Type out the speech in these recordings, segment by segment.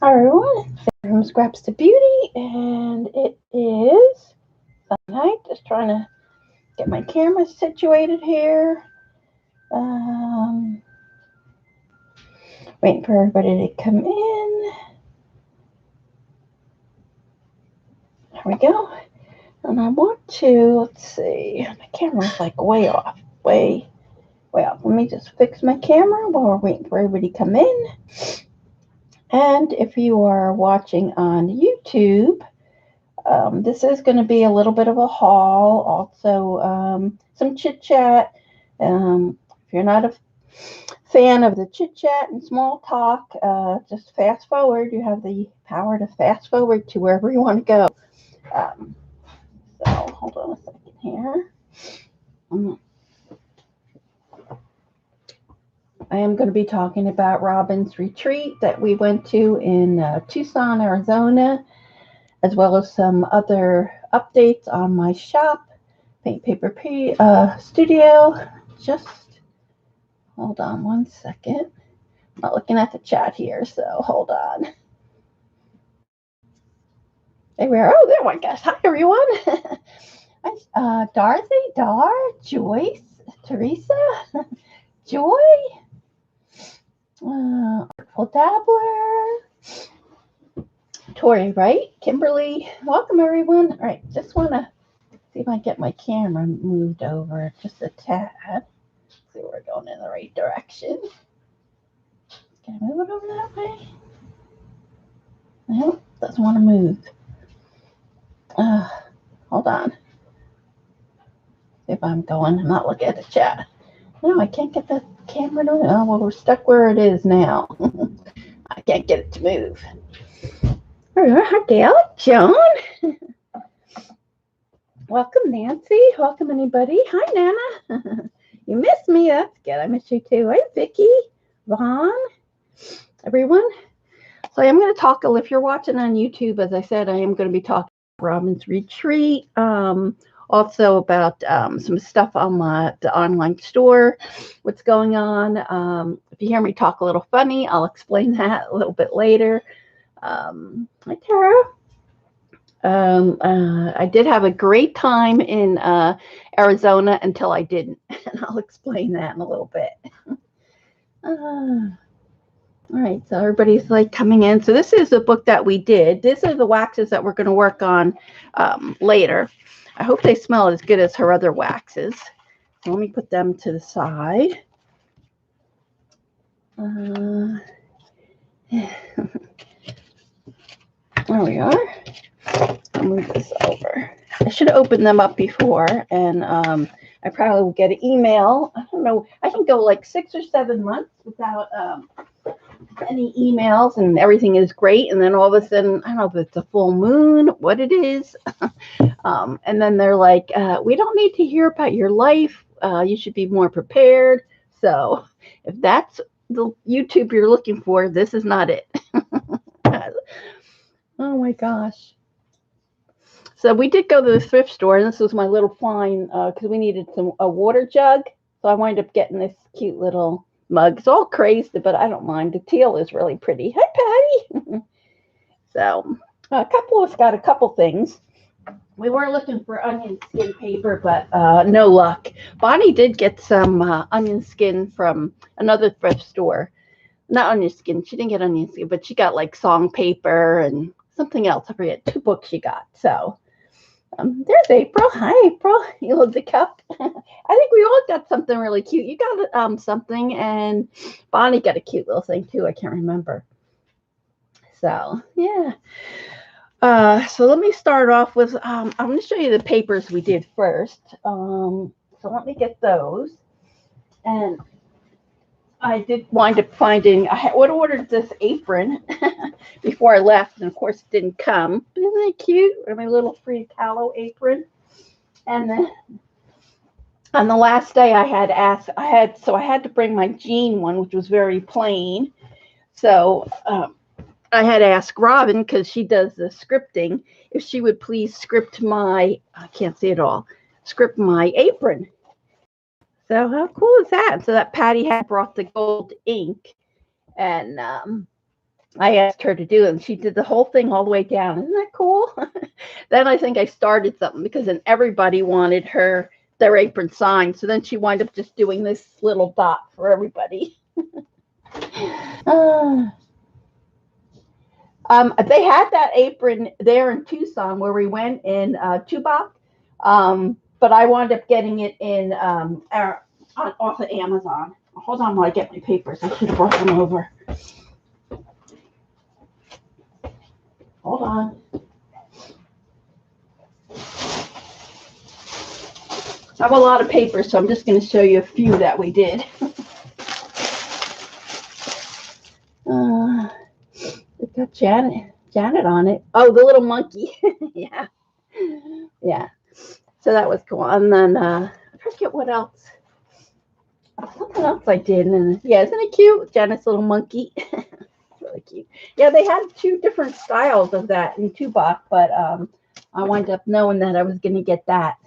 Hi everyone, from Scraps to Beauty, and it is Sunday night. Just trying to get my camera situated here. Waiting for everybody to come in. There we go. And I want to, let's see, my camera's like way off, way off. Let me just fix my camera while we're waiting for everybody to come in. And if you are watching on YouTube, this is going to be a little bit of a haul, also some chit chat. If you're not a fan of the chit chat and small talk, just fast forward. You have the power to fast forward to wherever you want to go. So hold on a second here. I am going to be talking about Robyn's retreat that we went to in Tucson, Arizona, as well as some other updates on my shop, Paint Paper Studio. Just hold on one second. I'm not looking at the chat here, so hold on. There we are. Oh, there my gosh. Hi, everyone. Dorothy, Dar, Joyce, Teresa, Joy, Artful Dabbler, Tori, right? Kimberly. Welcome, everyone. All right, just want to see if I get my camera moved over just a tad. See, we're going in the right direction. Can I move it over that way? Nope, doesn't want to move. Hold on. See if I'm going. I'm not looking at the chat. No, I can't get the camera to move. Oh, well, we're stuck where it is now. I can't get it to move. Hi, Gail, Joan. Welcome, Nancy. Welcome, anybody. Hi, Nana. You missed me. That's good. I missed you too. Hi, Vicki, Vaughn, everyone. So I am going to talk, if you're watching on YouTube, as I said, I am going to be talking about Robyn's retreat. Also about some stuff on the online store, what's going on. If you hear me talk a little funny, I'll explain that a little bit later. Hi, Tara. I did have a great time in Arizona until I didn't, and I'll explain that in a little bit. All right, so everybody's like coming in. So this is the book that we did. These are the waxes that we're going to work on later. I hope they smell as good as her other waxes. So let me put them to the side. There we are. I'll move this over. I should have opened them up before, and I probably will get an email. I don't know. I can go like 6 or 7 months without any emails, and everything is great. And then all of a sudden, I don't know if it's a full moon, what it is. And then they're like, we don't need to hear about your life. You should be more prepared. So if that's the YouTube you're looking for, this is not it. Oh my gosh. So we did go to the thrift store, and this was my little find because we needed a water jug. So I wound up getting this cute little mug. It's all crazed, but I don't mind. The teal is really pretty. Hi, Patty. So a couple of us got a couple things. We were looking for onion skin paper, but no luck. Bonnie did get some onion skin from another thrift store. Not onion skin. She didn't get onion skin, but she got like song paper and something else. I forget. 2 books she got. So there's April. Hi, April. You love the cup. I think we all got something really cute. You got something, and Bonnie got a cute little thing too. I can't remember. So yeah. So let me start off with, I'm going to show you the papers we did first. So let me get those. And I did wind up finding, I would have ordered this apron before I left, and of course it didn't come. Isn't it cute? My little free tallow apron. And then on the last day I had asked, I had to bring my jean one, which was very plain. So I had asked Robyn, because she does the scripting, if she would please script my, I can't see it all, script my apron. So how cool is that? So that Patty had brought the gold ink, and I asked her to do it, and she did the whole thing all the way down. Isn't that cool? Then I think I started something because then everybody wanted their apron signed. So then she wound up just doing this little dot for everybody. They had that apron there in Tucson where we went in Tubac, but I wound up getting it in off of Amazon. Hold on while I get my papers. I should have brought them over. Hold on. I have a lot of papers, so I'm just going to show you a few that we did. It got Janet on it. Oh, the little monkey. Yeah. So that was cool. And then I forget what else. Something else I did. And yeah, isn't it cute? Janet's little monkey. Really cute. Yeah, they had 2 different styles of that in Tubac, but I wound up knowing that I was going to get that.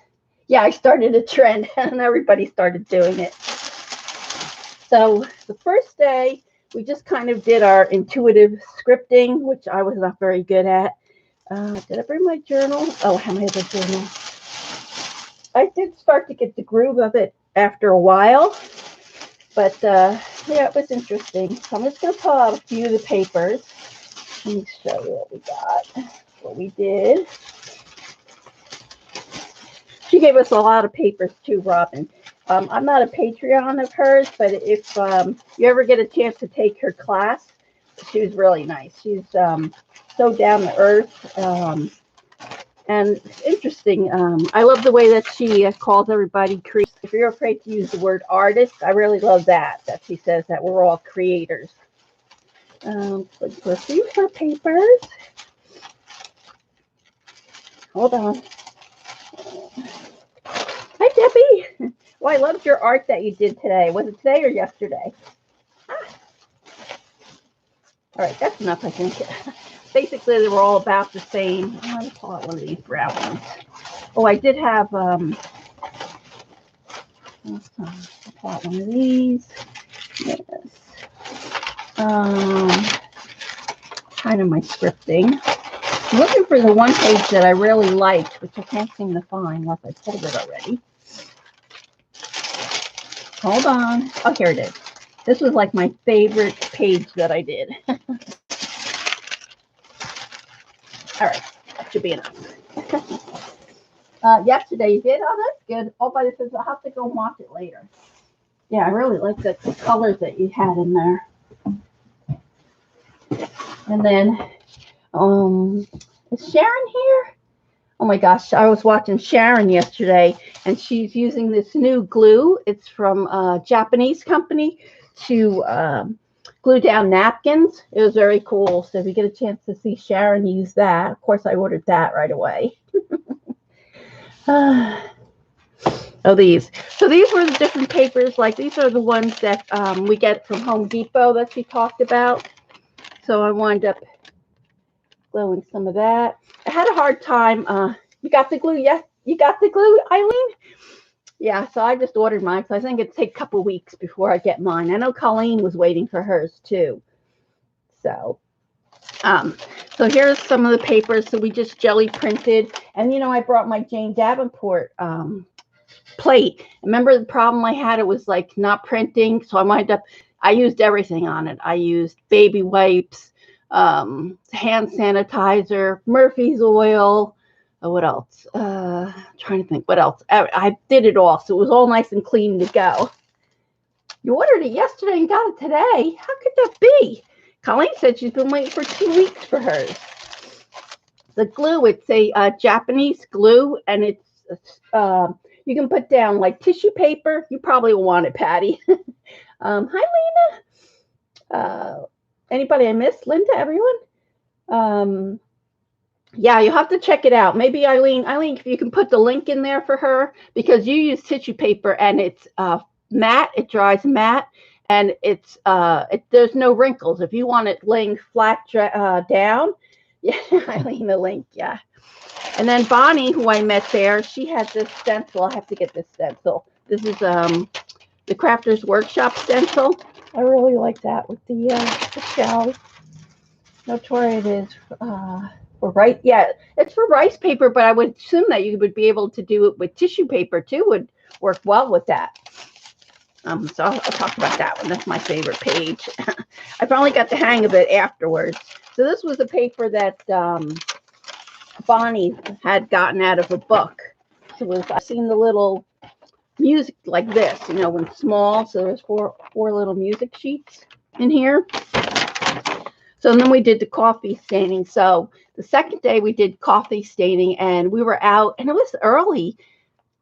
Yeah, I started a trend, and everybody started doing it. So the first day, we just kind of did our intuitive scripting, which I was not very good at. Did I bring my journal? Oh, I have my other journal. I did start to get the groove of it after a while, but yeah, it was interesting. So I'm just going to pull out a few of the papers. Let me show you what we got, what we did. She gave us a lot of papers too, Robyn. I'm not a Patreon of hers, but if you ever get a chance to take her class, she was really nice. She's so down to earth and interesting. I love the way that she calls everybody creators. If you're afraid to use the word artist, I really love that she says that we're all creators. Let's see her papers. Hold on. Hi, Debbie. Well, I loved your art that you did today. Was it today or yesterday? Ah. All right, that's enough, I think. Basically, they were all about the same. Oh, let me pull out one of these brown ones. Oh, I did have, I'll pull out one of these. Yes. Kind of my scripting. I'm looking for the one page that I really liked, which I can't seem to find unless I pulled it already. Hold on. Oh, here it is. This was like my favorite page that I did. All right, that should be enough. Yesterday you did? Oh, that's good. Oh, but it says I'll have to go watch it later. Yeah, I really like the colors that you had in there. And then, is Sharon here? Oh my gosh, I was watching Sharon yesterday, and she's using this new glue. It's from a Japanese company to glue down napkins. It was very cool. So if you get a chance to see Sharon use that, of course I ordered that right away. Oh, these. So these were the different papers. Like these are the ones that we get from Home Depot that she talked about. So I wound up gluing some of that. I had a hard time. You got the glue? Yes, you got the glue, Eileen? Yeah, so I just ordered mine. So I think it'd take a couple weeks before I get mine. I know Colleen was waiting for hers too. So, so here's some of the papers. So we just jelly printed. And, you know, I brought my Jane Davenport plate. Remember the problem I had? It was like not printing. So I used everything on it. I used baby wipes, hand sanitizer, Murphy's oil. What else? Trying to think what else. I did it all. So it was all nice and clean to go. You ordered it yesterday and got it today. How could that be? Colleen said she's been waiting for 2 weeks for hers. The glue, it's a Japanese glue, and it's you can put down like tissue paper. You probably will want it, Patty. Hi, Lena. Anybody I missed? Linda, everyone? Yeah, you'll have to check it out. Maybe Eileen, if you can put the link in there for her, because you use tissue paper and it's matte. It dries matte, and it's there's no wrinkles. If you want it laying flat down, yeah, Eileen, the link, yeah. And then Bonnie, who I met there, she had this stencil. I have to get this stencil. This is the Crafters Workshop stencil. I really like that with the shells. Not sure it is for rice. Yeah, it's for rice paper, but I would assume that you would be able to do it with tissue paper too. Would work well with that. So I'll talk about that one. That's my favorite page. I finally got the hang of it afterwards. So this was a paper that Bonnie had gotten out of a book. So I've seen the little music like this, you know, when small. So there's four little music sheets in here. So then we did the coffee staining. So the second day we did coffee staining, and we were out, and it was early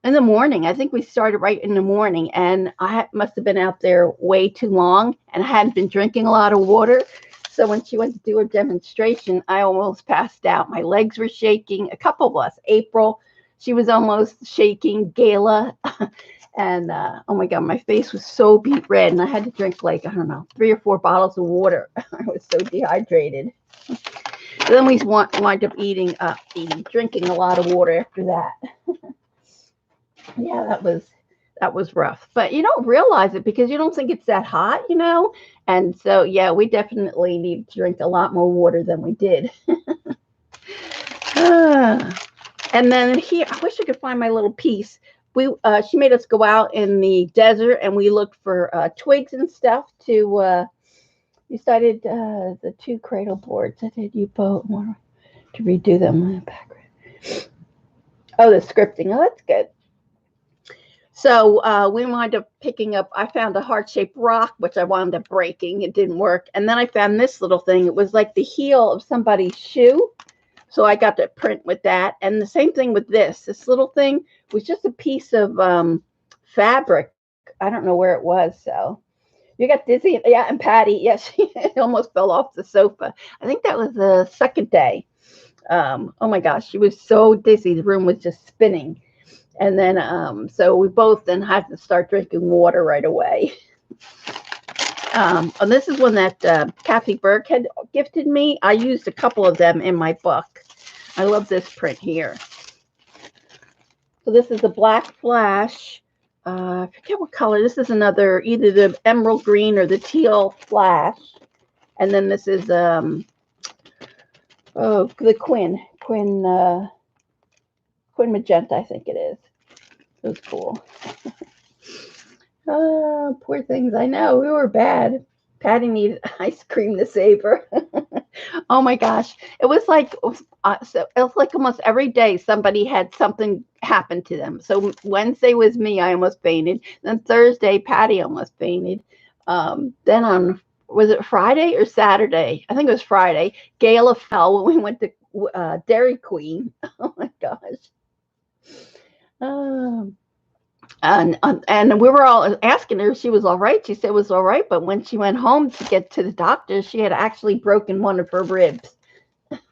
in the morning. I think we started right in the morning, and I must have been out there way too long, and I hadn't been drinking a lot of water. So when she went to do her demonstration, I almost passed out. My legs were shaking. A couple of us, April, she was almost shaking. Gayla, and oh my God, my face was so beet red, and I had to drink like, I don't know, 3 or 4 bottles of water. I was so dehydrated. So then we wind up drinking a lot of water after that. Yeah, that was rough. But you don't realize it because you don't think it's that hot, you know? And so yeah, we definitely need to drink a lot more water than we did. And then here, I wish I could find my little piece. She made us go out in the desert, and we looked for twigs and stuff to you started the 2 cradle boards. I did you both want to redo them in the background. Oh, the scripting. Oh, that's good. So we wound up picking up, I found a heart-shaped rock, which I wound up breaking. It didn't work. And then I found this little thing. It was like the heel of somebody's shoe. So I got to print with that. And the same thing with this. This little thing was just a piece of fabric. I don't know where it was. So you got dizzy. Yeah, and Patty, yes, she almost fell off the sofa. I think that was the second day. Oh my gosh, she was so dizzy. The room was just spinning. And then, so we both then had to start drinking water right away. And this is one that Kathy Burke had gifted me. I used a couple of them in my book. I love this print here. So this is the Black Flash. I forget what color. This is another, either the emerald green or the teal flash. And then this is the Quinn magenta, I think it is. It was cool. Oh, poor things. I know, we were bad. Patty needed ice cream to save her. Oh my gosh. It was like almost every day somebody had something happen to them. So Wednesday was me, I almost fainted. Then Thursday, Patty almost fainted. Then on, was it Friday or Saturday? I think it was Friday. Gayla fell when we went to Dairy Queen. Oh my gosh. And we were all asking her if she was all right. She said it was all right, but when she went home to get to the doctor, she had actually broken one of her ribs.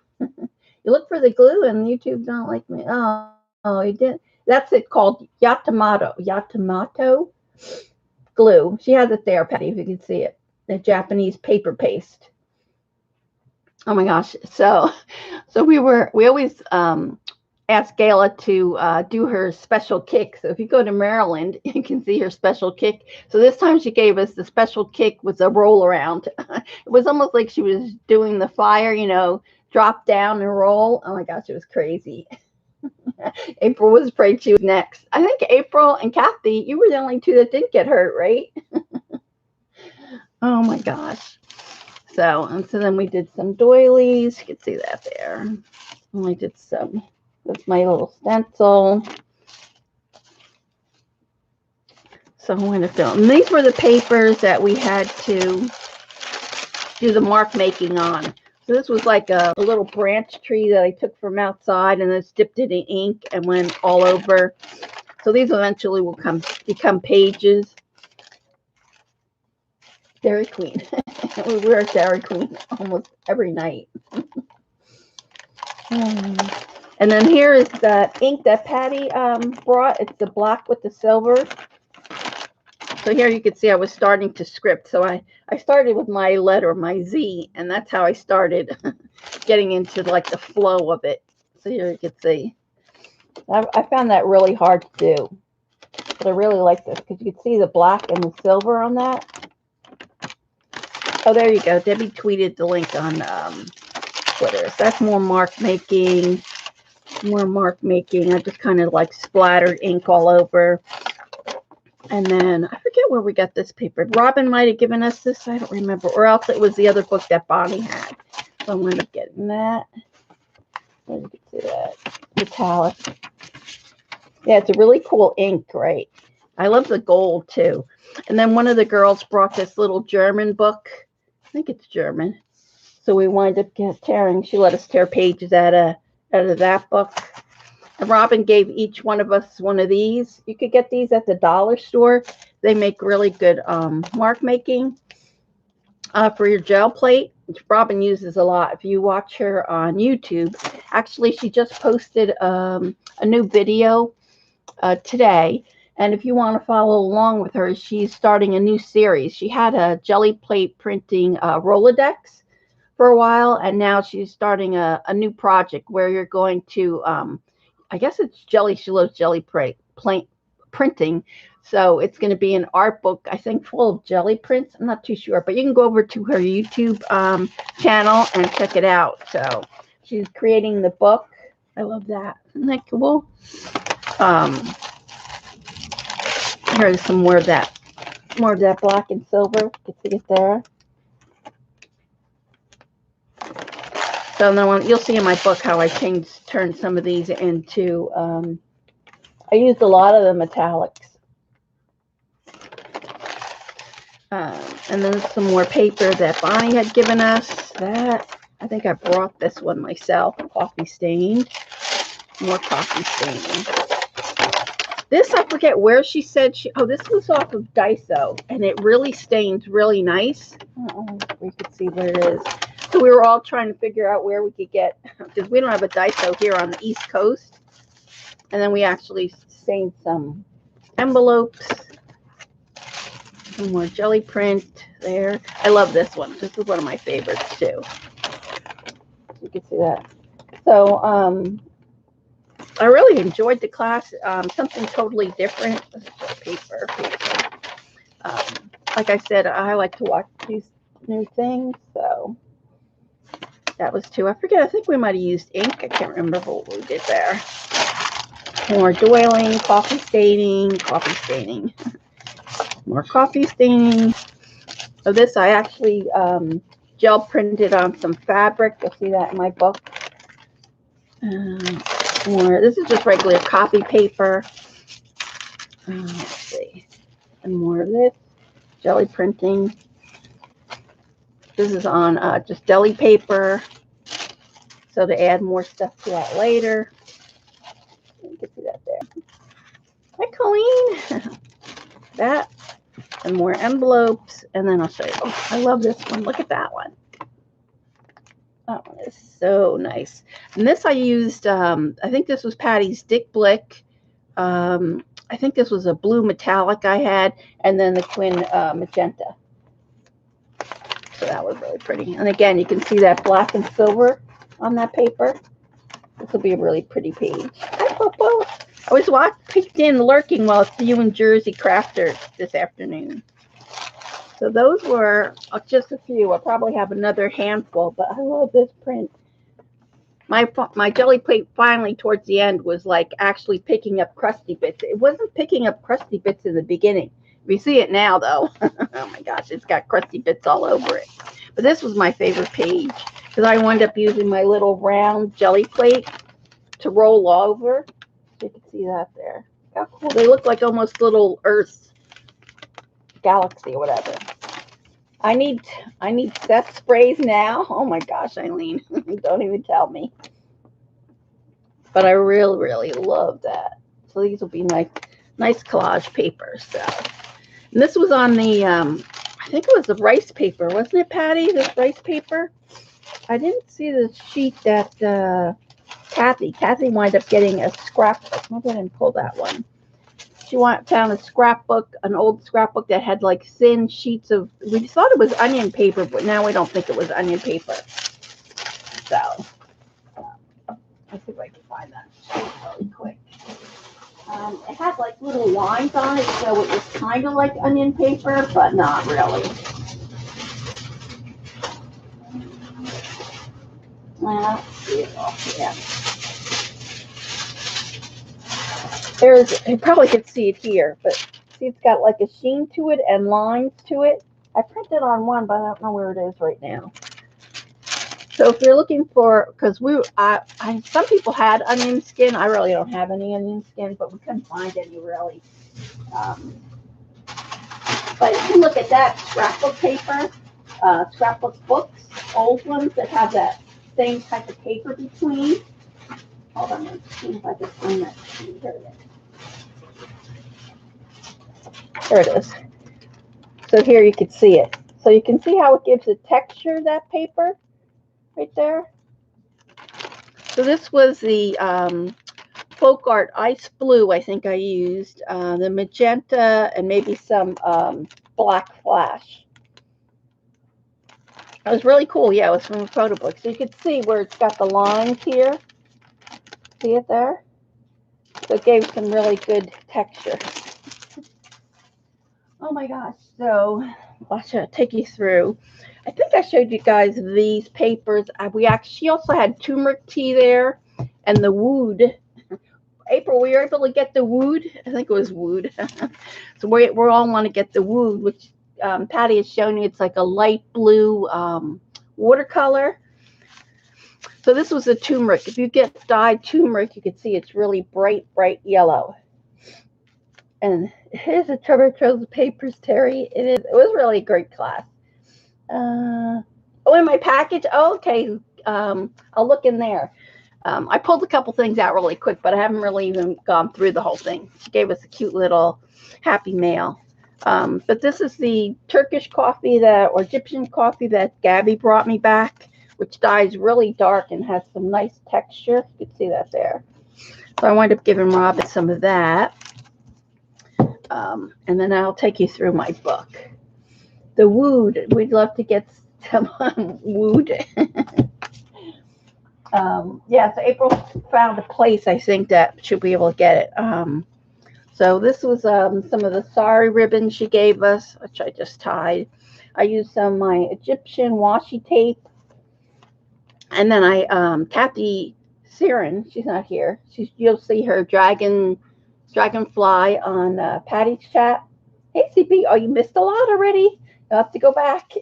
You look for the glue, and YouTube don't like me. Oh, you did. That's it, called Yatamato glue. She has it there, Patty, if you can see it. The Japanese paper paste. Oh my gosh. So we always asked Gayla to do her special kick. So if you go to Maryland, you can see her special kick. So this time she gave us the special kick with a roll around. It was almost like she was doing the fire, you know, drop down and roll. Oh my gosh, it was crazy. April was afraid she was next. I think April and Kathy, you were the only 2 that didn't get hurt, right? Oh my gosh. So then we did some doilies. You can see that there. And we did some. That's my little stencil. So I'm going to fill. And these were the papers that we had to do the mark making on. So this was like a little branch tree that I took from outside and then dipped it in ink and went all over. So these eventually will become pages. Dairy Queen. We were at Dairy Queen almost every night. And then here is the ink that Patty brought. It's the black with the silver. So here you can see I was starting to script. So I started with my letter, my Z, and that's how I started getting into like the flow of it. So here you can see. I found that really hard to do. But I really like this because you can see the black and the silver on that. Oh, there you go. Debbie tweeted the link on Twitter. So that's more mark making. More mark making. I just kind of like splattered ink all over. And then I forget where we got this paper. Robyn might have given us this. I don't remember. Or else it was the other book that Bonnie had. So I'm going to get that. There you can see that. Metallic. Yeah, it's a really cool ink, right? I love the gold too. And then one of the girls brought this little German book. I think it's German. So we wind up tearing. She let us tear pages out of that book. And Robyn gave each one of us one of these. You could get these at the dollar store. They make really good mark making for your gel plate, which Robyn uses a lot. If you watch her on YouTube, actually, she just posted a new video today. And if you want to follow along with her, she's starting a new series. She had a jelly plate printing Rolodex for a while, and now she's starting a new project where you're going to, I guess it's jelly. She loves jelly printing. So it's going to be an art book, I think, full of jelly prints. I'm not too sure, but you can go over to her YouTube channel and check it out. So she's creating the book. I love that. Isn't that cool? Here's some more of that black and silver. You can see it there. So then you'll see in my book how I turned some of these into, I used a lot of the metallics. And then some more paper that Bonnie had given us. I think I brought this one myself, coffee stained. More coffee stained. This, I forget where she said this was off of Daiso, and it really stains really nice. I don't know if we could see where it is. So we were all trying to figure out where we could get, because we don't have a Daiso here on the East Coast. And then we actually stained some envelopes. Some more jelly print there. I love this one. This is one of my favorites too. You can see that. So I really enjoyed the class. Something totally different. This is paper. Like I said, I like to watch these new things. So that was two. I forget. I think we might have used ink. I can't remember what we did there. More doiling, coffee staining. More coffee staining. So this I actually gel printed on some fabric. You'll see that in my book. This is just regular copy paper. Let's see. And more of this. Jelly printing. This is on just deli paper. So to add more stuff to that later. You can see that there. Hi, Colleen. That. And more envelopes. And then I'll show you. Oh, I love this one. Look at that one. That one is so nice. And this I used, I think this was Patty's Dick Blick. I think this was a blue metallic I had. And then the Quinn magenta. So that was really pretty. And again, you can see that black and silver on that paper. This will be a really pretty page. Hi, Popo. I was peeked in lurking while it's you and Jersey Crafters this afternoon. So those were just a few. I probably have another handful, but I love this print. My jelly plate finally towards the end was like actually picking up crusty bits. It wasn't picking up crusty bits in the beginning. You see it now, though. Oh, my gosh. It's got crusty bits all over it. But this was my favorite page because I wound up using my little round jelly plate to roll over. You can see that there. How cool. They look like almost little Earths, galaxy or whatever. I need set sprays now. Oh, my gosh, Eileen. Don't even tell me. But I really, really love that. So these will be nice collage paper. So. And this was on the, I think it was the rice paper. Wasn't it, Patty, this rice paper? I didn't see the sheet that Kathy wound up getting a scrapbook. Maybe I didn't pull that one. She found a scrapbook, an old scrapbook that had like thin sheets of, we thought it was onion paper, but now we don't think it was onion paper. So, let's see if I can find that really quick. It had like little lines on it, so it was kind of like onion paper, but not really. Well, see it all here. There's, you probably could see it here, but see it's got like a sheen to it and lines to it. I printed on one, but I don't know where it is right now. So if you're looking for, because some people had onion skin. I really don't have any onion skin, but we couldn't find any really. But if you look at that scrapbook paper, scrapbook books, old ones that have that same type of paper between. Hold on, let's see if I can find that. Here it is. There it is. So here you can see it. So you can see how it gives a texture, that paper, right there. So this was the Folk Art Ice Blue, I think I used, the magenta, and maybe some black flash. It was really cool. Yeah, it was from a photo book. So you could see where it's got the lines here. See it there? So it gave some really good texture. Oh my gosh. So I'll take you through. I think I showed you guys these papers. She also had turmeric tea there and the wood. April, we were able to get the wood. I think it was wood. So we all want to get the wood, which Patty has shown you. It's like a light blue watercolor. So this was the turmeric. If you get dyed turmeric, you can see it's really bright, bright yellow. And here's a treasure trove of papers, Terry. It was really a great class. Oh, in my package. Oh, okay. I'll look in there. I pulled a couple things out really quick, but I haven't really even gone through the whole thing. She gave us a cute little happy mail. But this is the Turkish coffee or Egyptian coffee that Gabby brought me back, which dyes really dark and has some nice texture. You can see that there. So I wound up giving Robin some of that. And then I'll take you through my book. The wood, we'd love to get some wood. Yeah, so April found a place, I think, that should be able to get it. So this was some of the sari ribbons she gave us, which I just tied. I used some of my Egyptian washi tape. And then Kathy Siren, she's not here. You'll see her dragonfly on Patty's chat. Hey, CP, oh, you missed a lot already. You'll have to go back.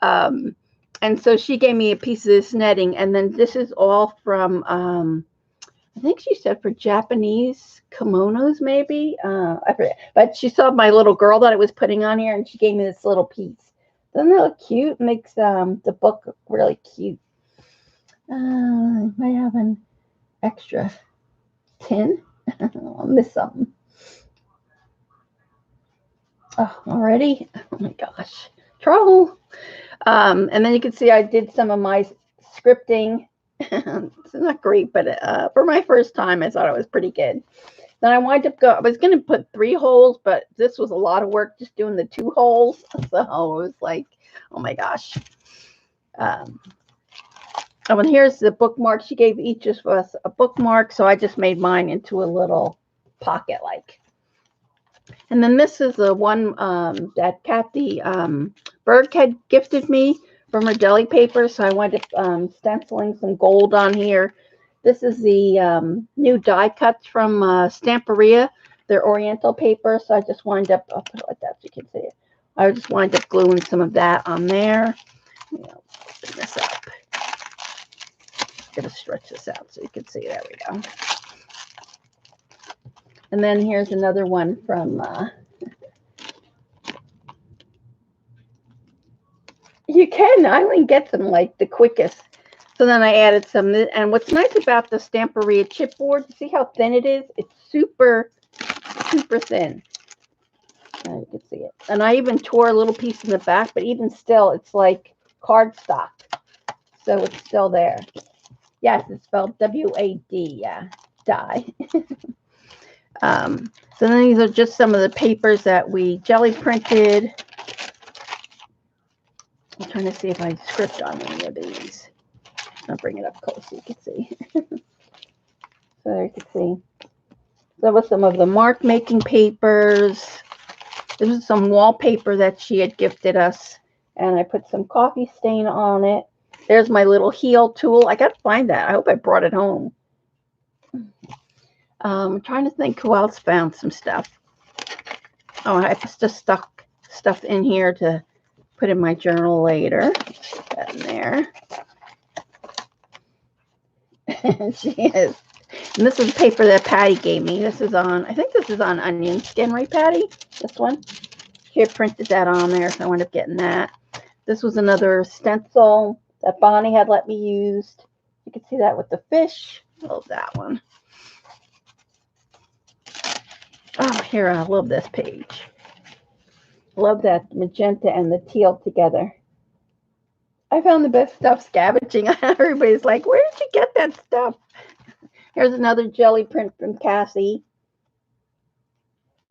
And so she gave me a piece of this netting. And then this is all from, I think she said for Japanese kimonos, maybe. I forget. But she saw my little girl that I was putting on here, and she gave me this little piece. Doesn't that look cute? Makes the book really cute. I might have an extra tin. I'll miss something. Oh, already? Oh my gosh. Trouble. And then you can see I did some of my scripting. It's not great, but for my first time, I thought it was pretty good. Then I wound up I was going to put 3 holes, but this was a lot of work just doing the 2 holes. So it was like, oh my gosh. Oh, and here's the bookmark. She gave each of us a bookmark, so I just made mine into a little pocket-like. And then this is the one that Kathy Berg had gifted me from her deli paper, so I wound up stenciling some gold on here. This is the new die cuts from Stamperia. They're Oriental paper, so I just wind up, I'll put it like that so you can see it. I just wind up gluing some of that on there. Open this up. Gonna stretch this out so you can see. There we go. And then here's another one from you can Eileen gets them like the quickest. So then I added some, and what's nice about the Stamperia chipboard, you see how thin it is? It's super thin. Now you can see it. And I even tore a little piece in the back, but even still, it's like cardstock. So it's still there. Yes, it's spelled W-A-D, yeah, die. So then these are just some of the papers that we jelly printed. I'm trying to see if I script on any of these. I'll bring it up close so you can see. So there you can see. That was some of the mark making papers. This was some wallpaper that she had gifted us, and I put some coffee stain on it. There's my little heel tool. I got to find that. I hope I brought it home. I'm trying to think who else found some stuff. Oh, I just stuck stuff in here to put in my journal later. Put that in there. She is. And this is paper that Patty gave me. This is on, I think this is on onion skin, right, Patty? This one. She had printed that on there, so I wound up getting that. This was another stencil that Bonnie had let me use. You can see that with the fish. Love that one. Oh, here, I love this page. Love that magenta and the teal together. I found the best stuff scavenging. Everybody's like, where did you get that stuff? Here's another jelly print from Cassie.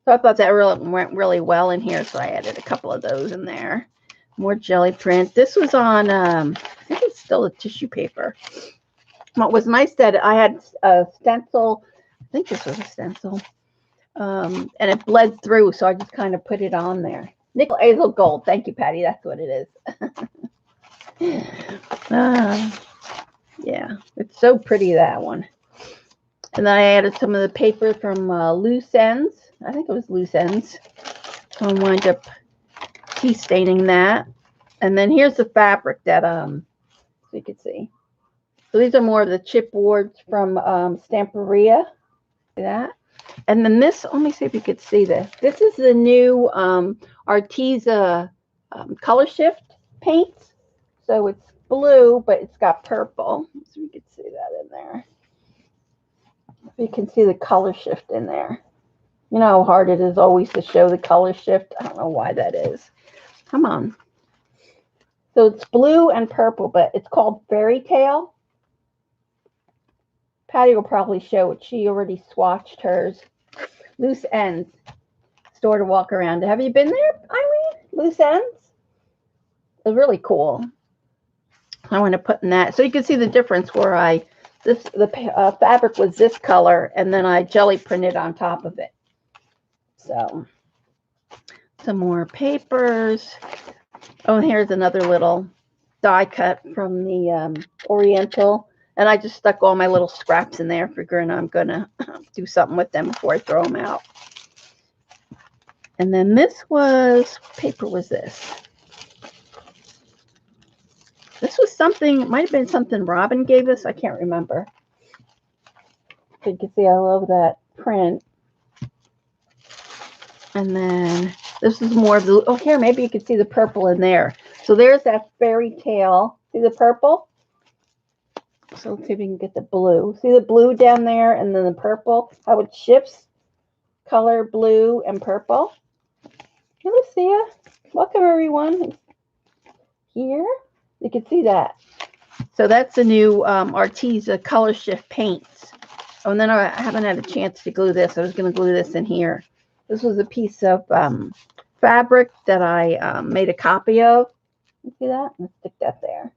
So I thought that really went really well in here, so I added a couple of those in there. More jelly print. This was on, I think it's still a tissue paper. What was nice that I had a stencil. I think this was a stencil. And it bled through, so I just kind of put it on there. Nickel Hazel Gold. Thank you, Patty. That's what it is. Yeah, it's so pretty, that one. And then I added some of the paper from Loose Ends. I think it was Loose Ends. So I wind up tea staining that. And then here's the fabric that so you can see. So these are more of the chipboards from Stamperia. See that? And then this, let me see if you could see this. This is the new Arteza color shift paints. So it's blue, but it's got purple. So you can see that in there. You can see the color shift in there. You know how hard it is always to show the color shift? I don't know why that is. Come on. So it's blue and purple, but it's called Fairy Tale. Patty will probably show it. She already swatched hers. Loose Ends. Store to walk around. Have you been there, Eileen? Loose Ends? It's really cool. I want to put in that. So you can see the difference where the fabric was this color, and then I jelly printed on top of it. So, some more papers. Oh, and here's another little die cut from the Oriental. And I just stuck all my little scraps in there, figuring I'm going to do something with them before I throw them out. And then this was, what paper was this? This was something, it might have been something Robin gave us. I can't remember. You can see I love that print. And then this is more of the, oh, here, maybe you can see the purple in there. So there's that Fairy Tale. See the purple? So let's see if we can get the blue. See the blue down there and then the purple? How it shifts? Color blue and purple. Hey, Lucia. Welcome, everyone. Here. You can see that. So that's the new Arteza color shift paints. Oh, and then I haven't had a chance to glue this. I was going to glue this in here. This was a piece of fabric that I made a copy of. You see that? Let's stick that there.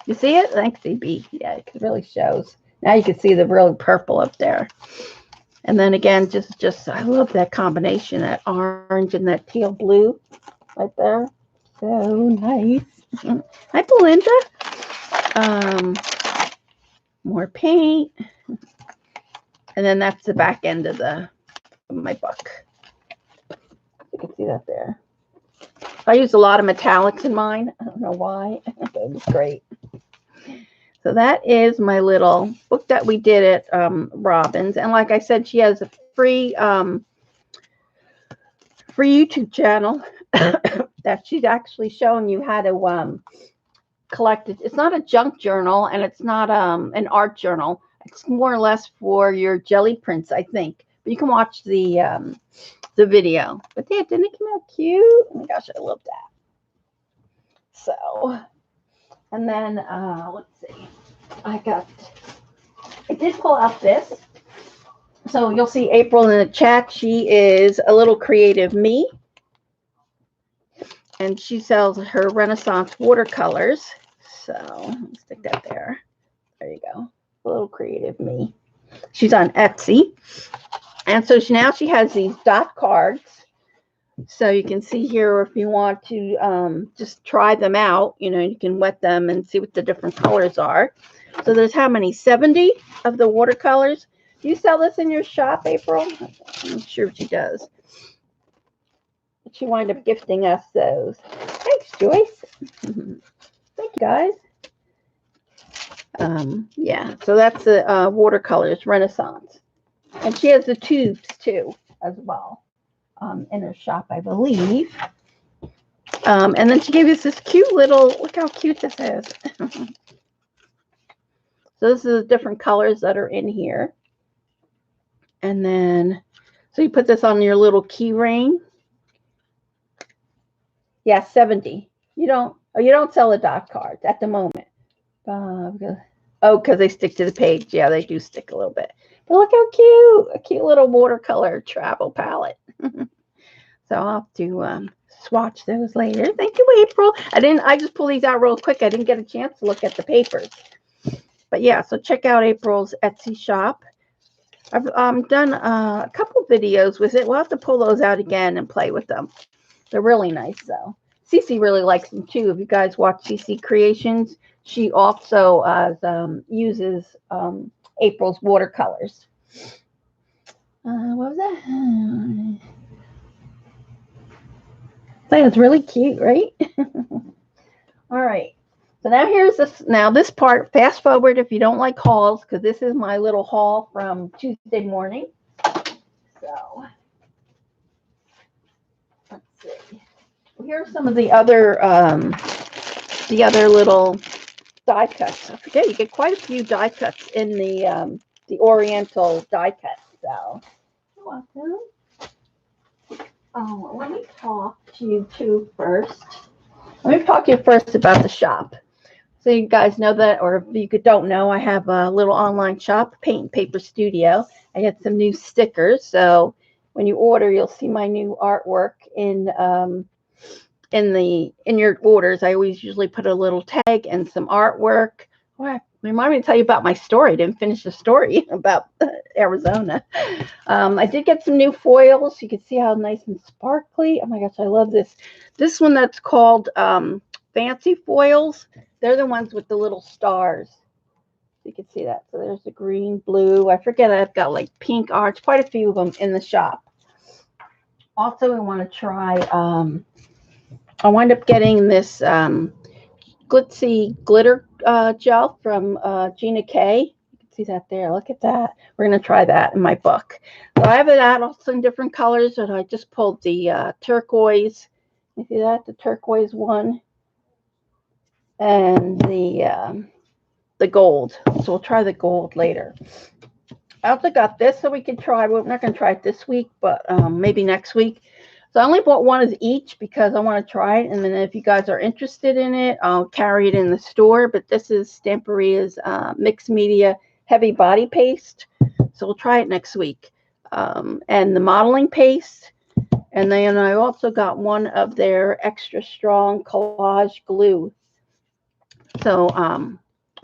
You see it? Thanks, CB. Yeah, it really shows. Now you can see the real purple up there. And then again, just I love that combination, that orange and that teal blue right there. So nice. Hi, Belinda. More paint. And then that's the back end of my book. You can see that there. I used a lot of metallics in mine. I don't know why. It was great. So that is my little book that we did at Robyn's. And like I said, she has a free YouTube channel that she's actually showing you how to collect it. It's not a junk journal, and it's not an art journal. It's more or less for your jelly prints, I think. But you can watch the video. But yeah, didn't it come out cute? Oh my gosh, I love that. So, and then let's see. I did pull out this. So you'll see April in the chat. She is a little creative me. And she sells her Renaissance watercolors. So let's stick that there. There you go. A little creative me. She's on Etsy. And so now she has these dot cards So you can see here, or if you want to just try them out, you know, you can wet them and see what the different colors are. So there's how many? 70 of the watercolors. Do you sell this in your shop, April? I'm sure she does. She wound up gifting us those. Thanks, Joyce. Thank you, guys. Yeah, so that's the watercolors Renaissance. And she has the tubes, too, as well, in her shop, I believe. And then she gave us this cute little, look how cute this is. So this is the different colors that are in here. And then, so you put this on your little key ring. Yeah, 70. You don't sell the dot cards at the moment. Oh, because they stick to the page. Yeah, they do stick a little bit. But look how cute. A cute little watercolor travel palette. So I'll have to swatch those later. Thank you, April. I just pulled these out real quick. I didn't get a chance to look at the papers. But yeah, so check out April's Etsy shop. I've done a couple videos with it. We'll have to pull those out again and play with them. They're really nice, though. Cece really likes them, too. If you guys watch Cece Creations, she also uses April's watercolors. What was that? That's really cute, right? All right. So now here's this. Now this part, fast forward if you don't like hauls, because this is my little haul from Tuesday morning. So let's see. Well, here are some of the other little die cuts. I forget you get quite a few die cuts in the Oriental die cut. So you're welcome. Oh, let me talk to you two first. Let me talk to you first about the shop. So you guys know that, or if you don't know, I have a little online shop, Paint and Paper Studio. I got some new stickers, so when you order, you'll see my new artwork in your orders. I always usually put a little tag and some artwork. Well, remind me to tell you about my story. I didn't finish the story about Arizona. I did get some new foils. You can see how nice and sparkly. Oh my gosh, I love this. This one that's called Fancy Foils. They're the ones with the little stars. You can see that. So there's the green, blue. I forget, I've got like pink, orange, quite a few of them in the shop. Also, I want to try, I wind up getting this glitzy glitter gel from Gina K. You can see that there. Look at that. We're going to try that in my book. So I have it out also in different colors, and I just pulled the turquoise. You see that? The turquoise one. And the gold. So we'll try the gold later. I also got this so we can try. We're not going to try it this week, but maybe next week. So I only bought one of each because I want to try it. And then if you guys are interested in it, I'll carry it in the store. But this is Stamperia's Mixed Media Heavy Body Paste. So we'll try it next week. And the modeling paste. And then I also got one of their extra strong collage glue. So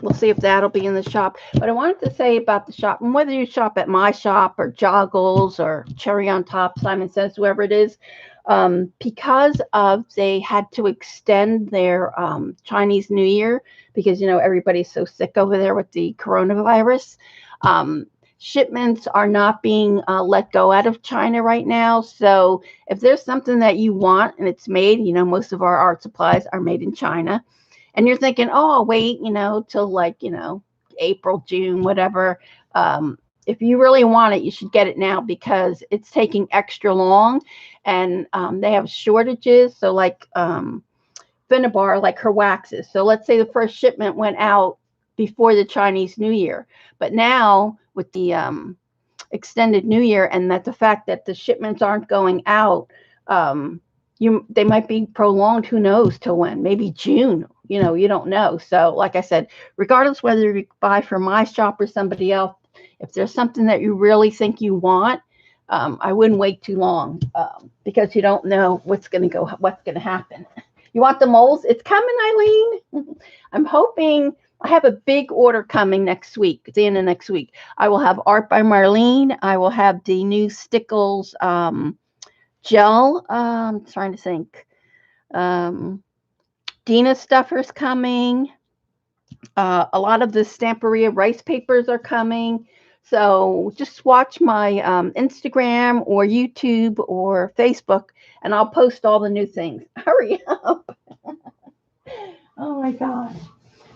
we'll see if that'll be in the shop. But I wanted to say about the shop, and whether you shop at my shop or Joggles or Cherry on Top, Simon Says, whoever it is, because they had to extend their Chinese New Year because, you know, everybody's so sick over there with the coronavirus. Shipments are not being let go out of China right now. So if there's something that you want and it's made, you know, most of our art supplies are made in China. And you're thinking, oh, I'll wait, you know, till like, you know, April, June, whatever. If you really want it, you should get it now because it's taking extra long and they have shortages. So like Finnabair, like her waxes. So let's say the first shipment went out before the Chinese New Year. But now with the extended New Year and that the fact that the shipments aren't going out, they might be prolonged, who knows till when, maybe June, you know, you don't know. So like I said, regardless whether you buy from my shop or somebody else, if there's something that you really think you want, I wouldn't wait too long because you don't know what's going to happen. You want the molds? It's coming, Eileen. I'm hoping. I have a big order coming next week, at the end of next week. I will have Art by Marlene. I will have the new Stickles gel. I'm trying to think. Dina stuffer's coming. A lot of the Stamperia rice papers are coming. So just watch my Instagram or YouTube or Facebook, and I'll post all the new things. Hurry up. Oh my God.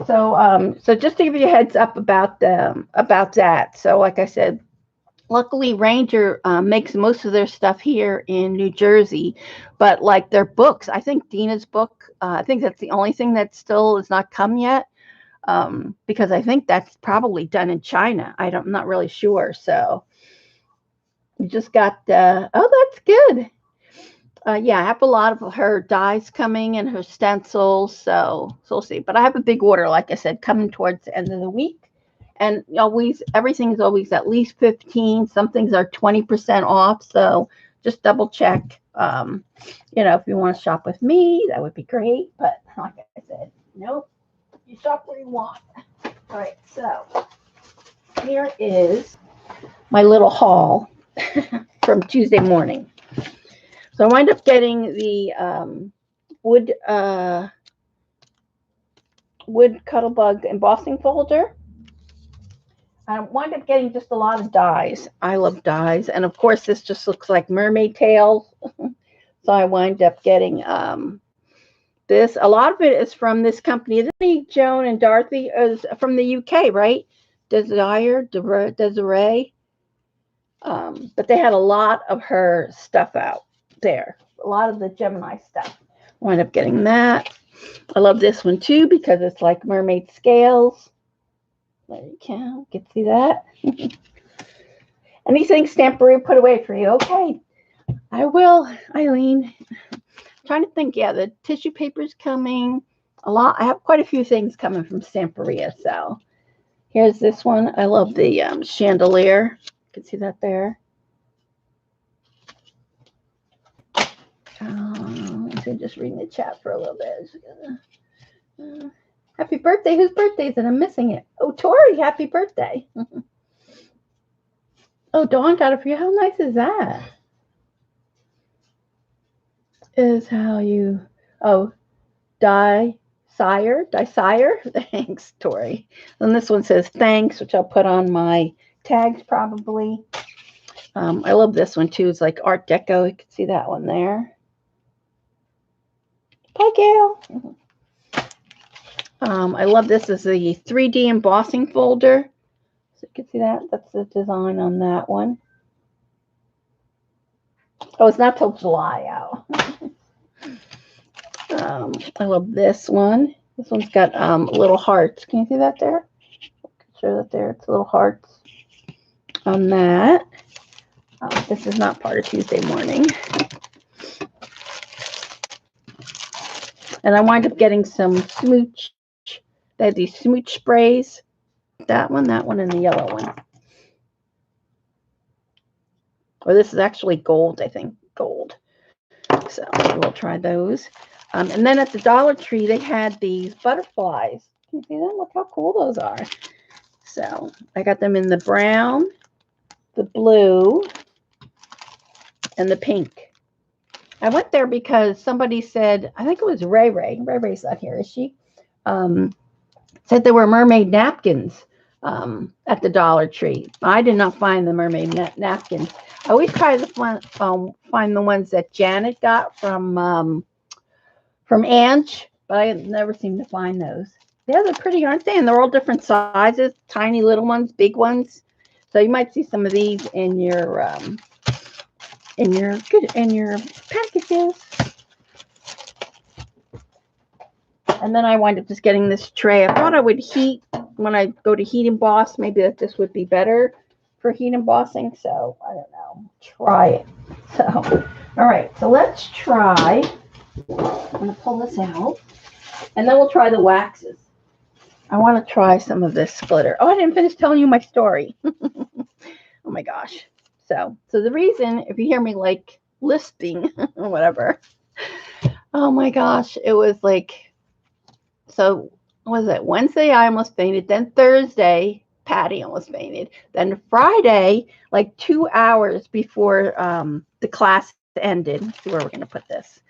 So just to give you a heads up about that. So like I said, luckily Ranger makes most of their stuff here in New Jersey, but like their books, I think Dina's book, I think that's the only thing that still is not come yet, because I think that's probably done in China. I'm not really sure. So we just got, oh, that's good. Yeah, I have a lot of her dies coming and her stencils, so we'll see. But I have a big order, like I said, coming towards the end of the week. And always, everything's always at least 15. Some things are 20% off, so just double check. If you want to shop with me, that would be great. But like I said, nope, you shop where you want. All right, so here is my little haul from Tuesday morning. So I wind up getting the wood Cuttlebug embossing folder. I wind up getting just a lot of dies. I love dies. And of course, this just looks like mermaid tails. So I wind up getting this. A lot of it is from this company. Isn't it Joan and Dorothy? Is from the UK, right? Desiree. But they had a lot of her stuff out there. A lot of the Gemini stuff. I wind up getting that. I love this one too because it's like mermaid scales. There you can see that. Anything Stamperia put away for you? Okay, I will, Eileen. I'm trying to think. Yeah, the tissue paper's coming. A lot. I have quite a few things coming from Stamperia. So here's this one. I love the chandelier. You can see that there. I'm just reading the chat for a little bit. Happy birthday. Whose birthday is it? I'm missing it. Oh, Tori, happy birthday. Oh, Dawn got it for you. How nice is that? Is how you, Sire. Thanks, Tori. And this one says thanks, which I'll put on my tags probably. I love this one too. It's like Art Deco. You can see that one there. Hi, Gail. I love this. This is a 3D embossing folder. So you can see that. That's the design on that one. Oh, it's not till July out. I love this one. This one's got little hearts. Can you see that there? Show that there. It's little hearts on that. This is not part of Tuesday morning. And I wind up getting some smooch. They had these smooch sprays. That one, and the yellow one. Or this is actually gold, I think. Gold. So we'll try those. And then at the Dollar Tree, they had these butterflies. Can you see them? Look how cool those are. So I got them in the brown, the blue, and the pink. I went there because somebody said, I think it was Ray Ray. Ray Ray's not here, is she? Said there were mermaid napkins at the Dollar Tree. I did not find the mermaid napkins. I always try to find the ones that Janet got from Ange, but I never seem to find those. Yeah, they're pretty, aren't they? And they're all different sizes, tiny little ones, big ones. So you might see some of these in your packages. And then I wind up just getting this tray. I thought I would heat when I go to heat emboss. Maybe that this would be better for heat embossing. So I don't know. Try it. So, all right. So let's try. I'm going to pull this out. And then we'll try the waxes. I want to try some of this glitter. Oh, I didn't finish telling you my story. Oh my gosh. So the reason, if you hear me like lisping or whatever, oh my gosh, it was like, so what was it? Wednesday, I almost fainted. Then Thursday, Patty almost fainted. Then Friday, like 2 hours before the class ended. Let's see where we're going to put this.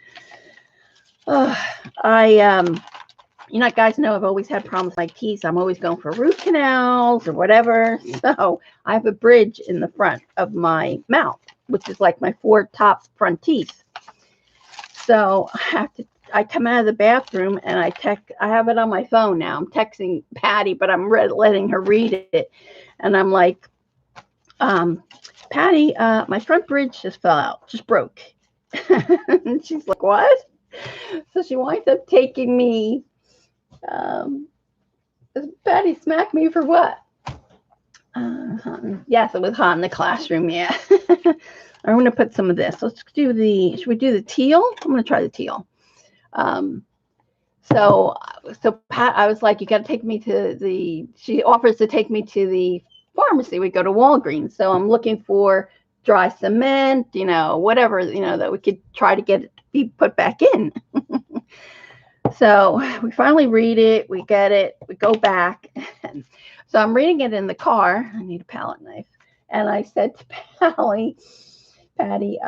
You know, guys know I've always had problems with my teeth. I'm always going for root canals or whatever. So I have a bridge in the front of my mouth, which is like my 4 top front teeth. So I come out of the bathroom and I have it on my phone now. I'm texting Patty, but I'm letting her read it. And I'm like, Patty, my front bridge just fell out, just broke. And she's like, what? So she winds up taking me. Patty smacked me for what? Yes, it was hot in the classroom. Yeah. I'm going to put some of this. Should we do the teal? I'm going to try the teal. So Pat, I was like, you got to take me to she offers to take me to the pharmacy. We go to Walgreens. So I'm looking for dry cement, you know, whatever, you know, that we could try to get it to be put back in. So we finally read it. We get it. We go back. And so I'm reading it in the car. I need a palette knife. And I said to Patty,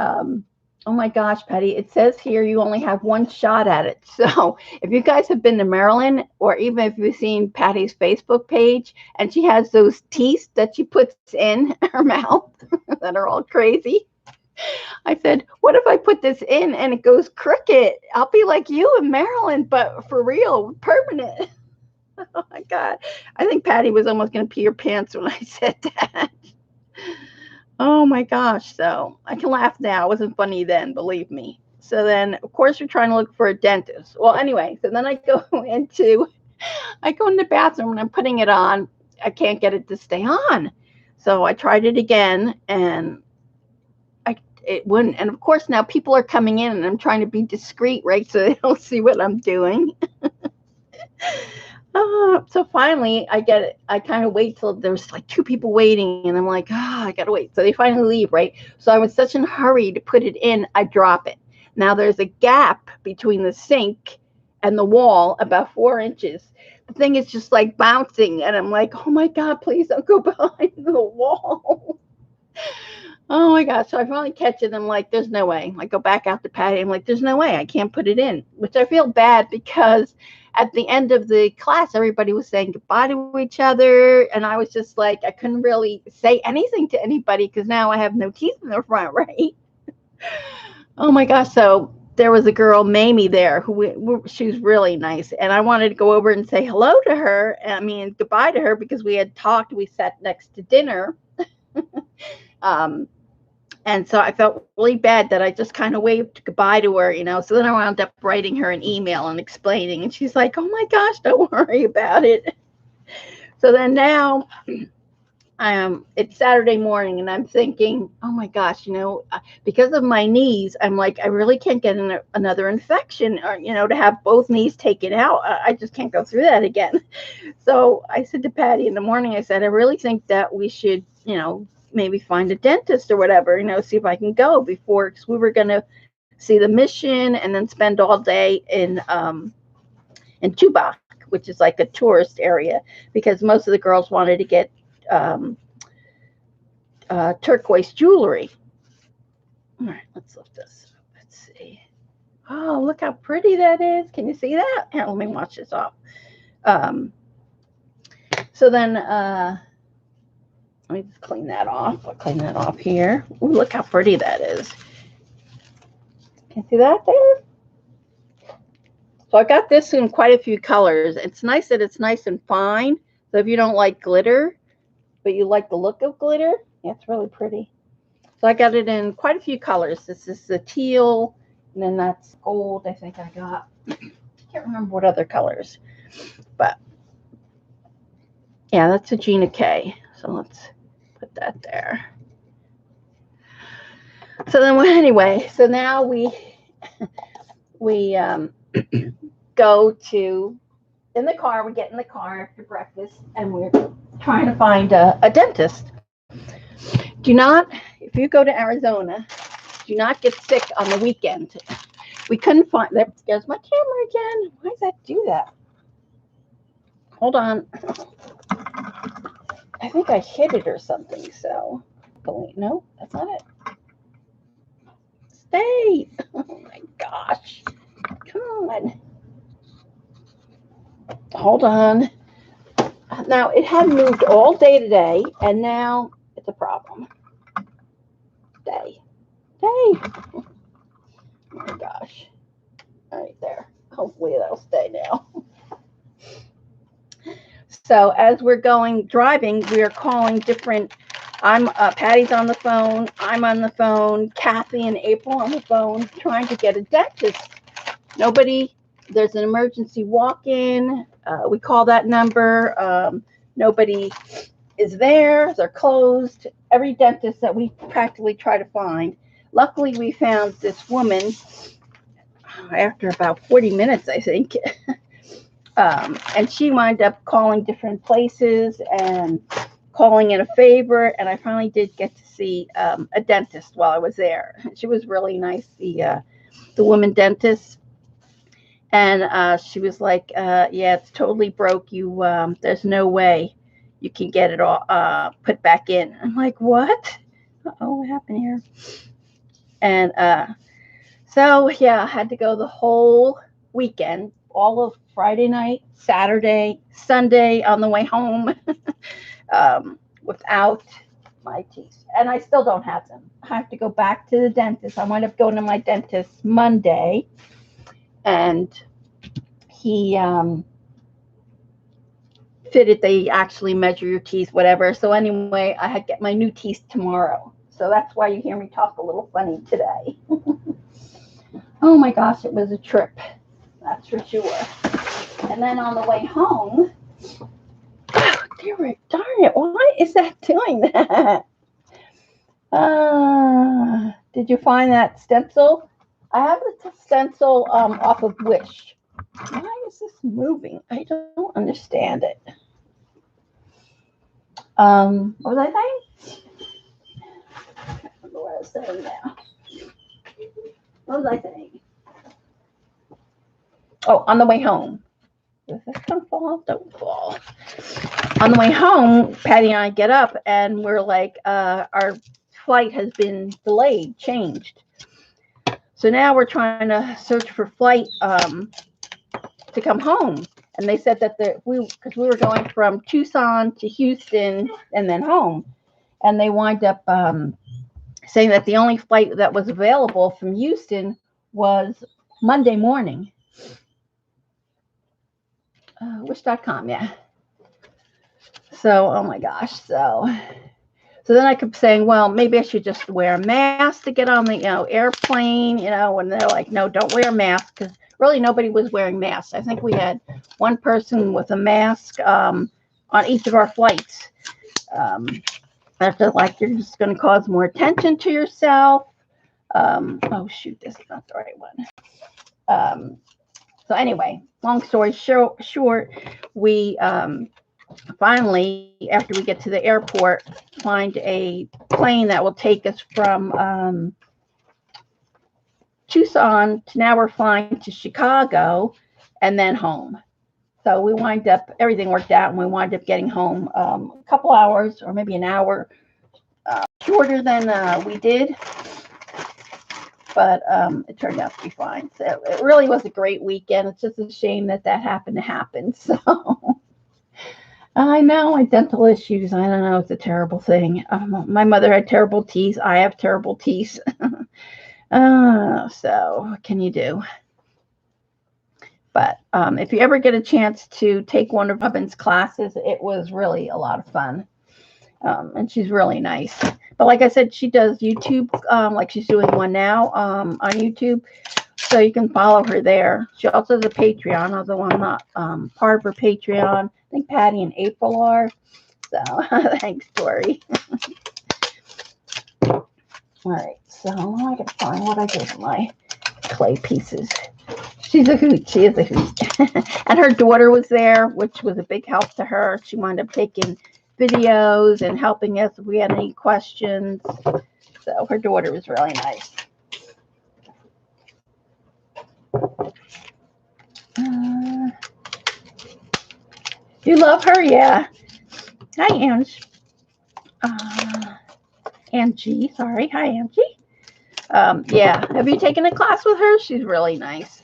oh my gosh, Patty, it says here you only have 1 shot at it. So if you guys have been to Maryland, or even if you've seen Patty's Facebook page, and she has those teeth that she puts in her mouth that are all crazy. I said, what if I put this in and it goes crooked? I'll be like you in Maryland, but for real, permanent. Oh my God. I think Patty was almost going to pee her pants when I said that. Oh my gosh. So I can laugh now. It wasn't funny then, believe me. So then, of course, we're trying to look for a dentist. Well, anyway, so then I go in the bathroom and I'm putting it on. I can't get it to stay on. So I tried it again and it wouldn't. And of course, now people are coming in and I'm trying to be discreet, right? So they don't see what I'm doing. So finally I get it. I kind of wait till there's like 2 people waiting and I'm like, I gotta wait. So they finally leave, right? So I was such in a hurry to put it in, I drop it. Now there's a gap between the sink and the wall about 4 inches. The thing is just like bouncing and I'm like, oh my God, please don't go behind the wall. Oh my gosh. So I finally catch it. I'm like, there's no way. I go back out to Patty. I'm like, there's no way. I can't put it in, which I feel bad because at the end of the class, everybody was saying goodbye to each other. And I was just like, I couldn't really say anything to anybody because now I have no teeth in the front, right? Oh my gosh. So there was a girl, Mamie, there she was really nice. And I wanted to go over and say hello to her. Goodbye to her because we had talked. We sat next to dinner. And so I felt really bad that I just kind of waved goodbye to her, you know. So then I wound up writing her an email and explaining. And she's like, oh, my gosh, don't worry about it. So then now it's Saturday morning and I'm thinking, oh, my gosh, you know, because of my knees, I'm like, I really can't get another infection or, you know, to have both knees taken out. I just can't go through that again. So I said to Patty in the morning, I said, I really think that we should, you know, maybe find a dentist or whatever, you know, see if I can go before, because we were going to see the Mission and then spend all day in Tubac, which is like a tourist area, because most of the girls wanted to get turquoise jewelry. All right, let's lift this. Let's see. Oh, look how pretty that is. Can you see that? Here, let me wash this off. So then, let me just clean that off. I'll clean that off here. Ooh, look how pretty that is. Can you see that there? So I got this in quite a few colors. It's nice that it's nice and fine. So if you don't like glitter, but you like the look of glitter, yeah, it's really pretty. So I got it in quite a few colors. This is the teal, and then that's gold, I think I got. I can't remember what other colors. But yeah, that's a Gina K. So let's put that there. So then, well, anyway, so now we go to, in the car, we get in the car after breakfast, and we're trying to find a dentist. Do not, if you go to Arizona, do not get sick on the weekend. We couldn't find, there's my camera again. Why does that do that? Hold on. I think I hit it or something, so, no, that's not it. stay. Oh my gosh. Come on. Hold on. Now, it had moved all day today, and now it's a problem. Stay. Stay. Oh my gosh. All right, there. Hopefully that'll stay now. So as we're driving, we are calling different. Patty's on the phone. I'm on the phone. Kathy and April on the phone, trying to get a dentist. Nobody. There's an emergency walk-in. We call that number. Nobody is there. They're closed. Every dentist that we practically try to find. Luckily, we found this woman after about 40 minutes, I think. And she wound up calling different places and calling in a favor. And I finally did get to see a dentist while I was there. She was really nice, the woman dentist. And she was like, yeah, it's totally broke. There's no way you can get it all put back in. I'm like, what? Uh-oh, what happened here? And so, yeah, I had to go the whole weekend, all of Friday night, Saturday, Sunday on the way home without my teeth. And I still don't have them. I have to go back to the dentist. I wind up going to my dentist Monday. And he fitted, they actually measure your teeth, whatever. So anyway, I had to get my new teeth tomorrow. So that's why you hear me talk a little funny today. Oh my gosh, it was a trip. That's for sure. And then on the way home, oh, darn it, why is that doing that? Did you find that stencil? I have the stencil off of Wish. Why is this moving? I don't understand it. What was I saying? I don't remember what I was saying now. What was I saying? Oh, on the way home. Is this gonna fall? Don't fall. On the way home, Patty and I get up and we're like, our flight has been delayed, changed. So now we're trying to search for flight to come home. And they said that because we were going from Tucson to Houston and then home. And they wind up saying that the only flight that was available from Houston was Monday morning. Wish.com, yeah. So, oh my gosh. So then I kept saying, well, maybe I should just wear a mask to get on the airplane, and they're like, no, don't wear a mask, because really nobody was wearing masks. I think we had one person with a mask on each of our flights. After, like, you're just going to cause more attention to yourself. Oh, shoot, this is not the right one. So anyway, long story short, we finally, after we get to the airport, find a plane that will take us from Tucson to, now we're flying to Chicago and then home. So we wind up, everything worked out, and we wind up getting home a couple hours or maybe an hour shorter than we did. But it turned out to be fine. So it really was a great weekend. It's just a shame that happened to happen. So I know, my dental issues, I don't know, it's a terrible thing. My mother had terrible teeth. I have terrible teeth. So what can you do? But if you ever get a chance to take one of ROBYN's classes, it was really a lot of fun. And she's really nice. But like I said, she does YouTube, like she's doing one now on YouTube. So you can follow her there. She also has a Patreon, although I'm not part of her Patreon. I think Patty and April are. So thanks, Tori. All right. So I got to find what I did with my clay pieces. She's a hoot. She is a hoot. And her daughter was there, which was a big help to her. She wound up taking videos and helping us if we had any questions. So her daughter was really nice. You love her? Yeah. Hi, Ange. Angie. Sorry. Hi, Angie. Yeah. Have you taken a class with her? She's really nice.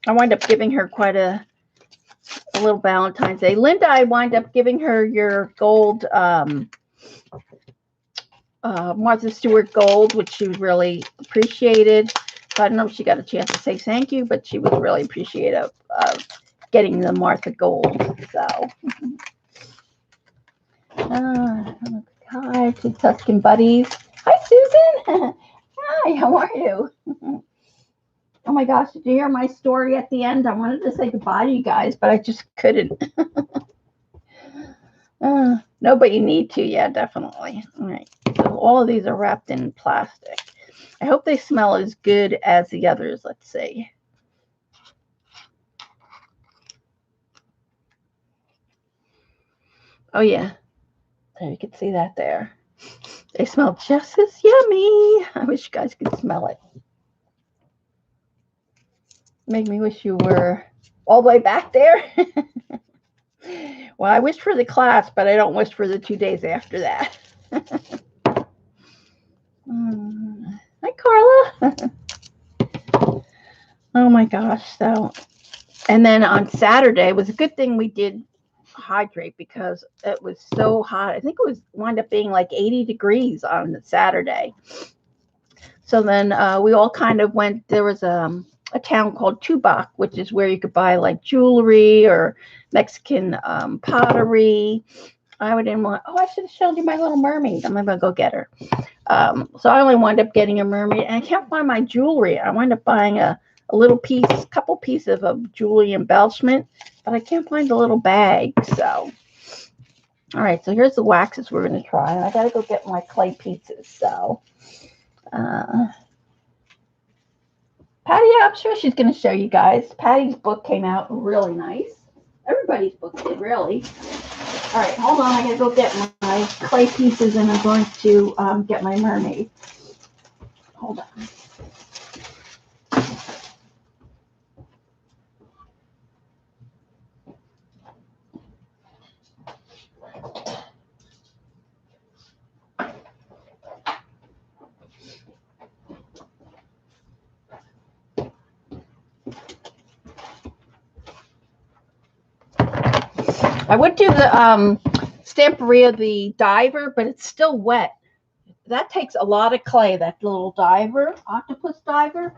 I wind up giving her quite a little Valentine's Day. Linda, I wind up giving her your gold, Martha Stewart gold, which she really appreciated. So I don't know if she got a chance to say thank you, but she was really appreciative of getting the Martha gold. So, hi to Tuscan buddies. Hi, Susan. Hi, how are you? Oh my gosh, did you hear my story at the end? I wanted to say goodbye to you guys, but I just couldn't. No, but you need to. Yeah, definitely. All right. So all of these are wrapped in plastic. I hope they smell as good as the others. Let's see. Oh, yeah. There, you can see that there. They smell just as yummy. I wish you guys could smell it. Make me wish you were all the way back there. Well, I wish for the class, but I don't wish for the 2 days after that. Hi, Carla. Oh my gosh. So, and then on Saturday, it was a good thing we did hydrate because it was so hot. I think it was wound up being like 80 degrees on Saturday. So then we all kind of went, there was a town called Tubac, which is where you could buy like jewelry or Mexican pottery. I didn't want, oh, I should have showed you my little mermaid. I'm going to go get her. So I only wound up getting a mermaid, and I can't find my jewelry. I wound up buying a little piece, couple pieces of jewelry embellishment, but I can't find the little bag. So, all right, so here's the waxes we're going to try. And I got to go get my clay pieces. So, Patty, I'm sure she's going to show you guys. Patty's book came out really nice. Everybody's book did, really. All right, hold on. I got to go get my clay pieces, and I'm going to get my mermaid. Hold on. I would do the Stamperia, the diver, but it's still wet. That takes a lot of clay, that little diver, octopus diver.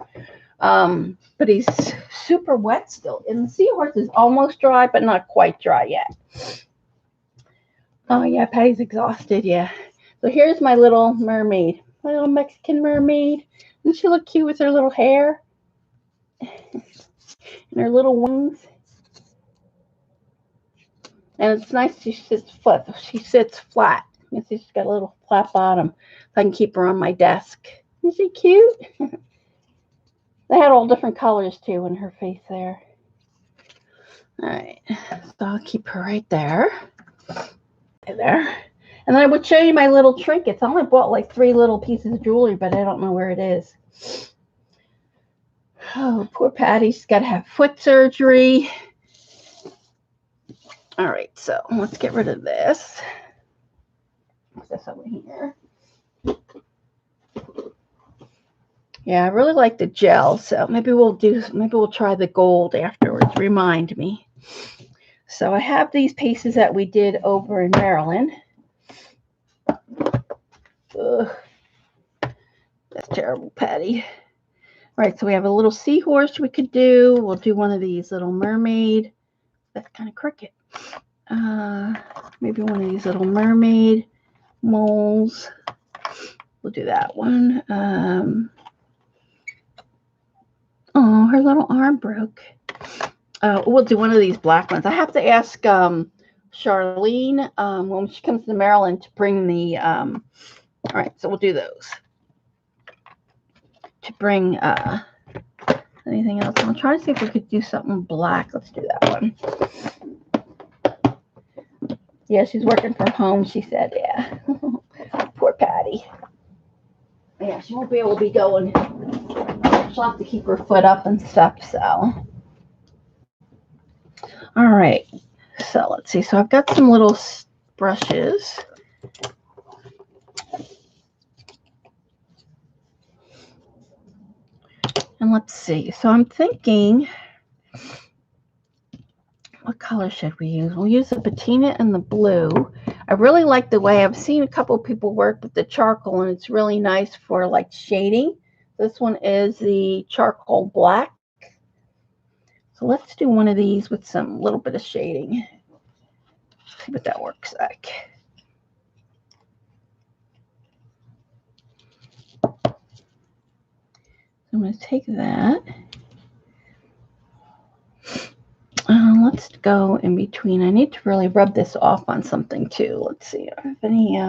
But he's super wet still. And the seahorse is almost dry, but not quite dry yet. Oh, yeah, Patty's exhausted, yeah. So here's my little mermaid, my little Mexican mermaid. Doesn't she look cute with her little hair and her little wings? And it's nice she sits flat. She sits flat. You see she's got a little flat bottom, so I can keep her on my desk. Isn't she cute? They had all different colors too in her face there. All right, so I'll keep her right there. There. And then I would show you my little trinkets. I only bought like 3 little pieces of jewelry, but I don't know where it is. Oh, poor Patty. She's got to have foot surgery. All right, so let's get rid of this. What's this over here? Yeah, I really like the gel, so maybe we'll try the gold afterwards. Remind me. So I have these pieces that we did over in Maryland. Ugh. That's terrible, Patty. All right, so we have a little seahorse we could do. We'll do one of these little mermaid. That's kind of crooked. Maybe one of these little mermaid moles. We'll do that one. Oh, her little arm broke. We'll do one of these black ones. I have to ask Charlene when she comes to Maryland to bring the. All right, so we'll do those. To bring anything else. I'm trying to see if we could do something black. Let's do that one. Yeah, she's working from home, she said. Yeah. Poor Patty. Yeah, she won't be able to be going. She'll have to keep her foot up and stuff, so. All right. So let's see. So I've got some little brushes. And let's see. So I'm thinking, what color should we use? We'll use the patina and the blue. I really like the way I've seen a couple of people work with the charcoal, and it's really nice for like shading. This one is the charcoal black. So let's do one of these with some little bit of shading. See what that works like. I'm going to take that. Let's go in between. I need to really rub this off on something too. Let's see. I have any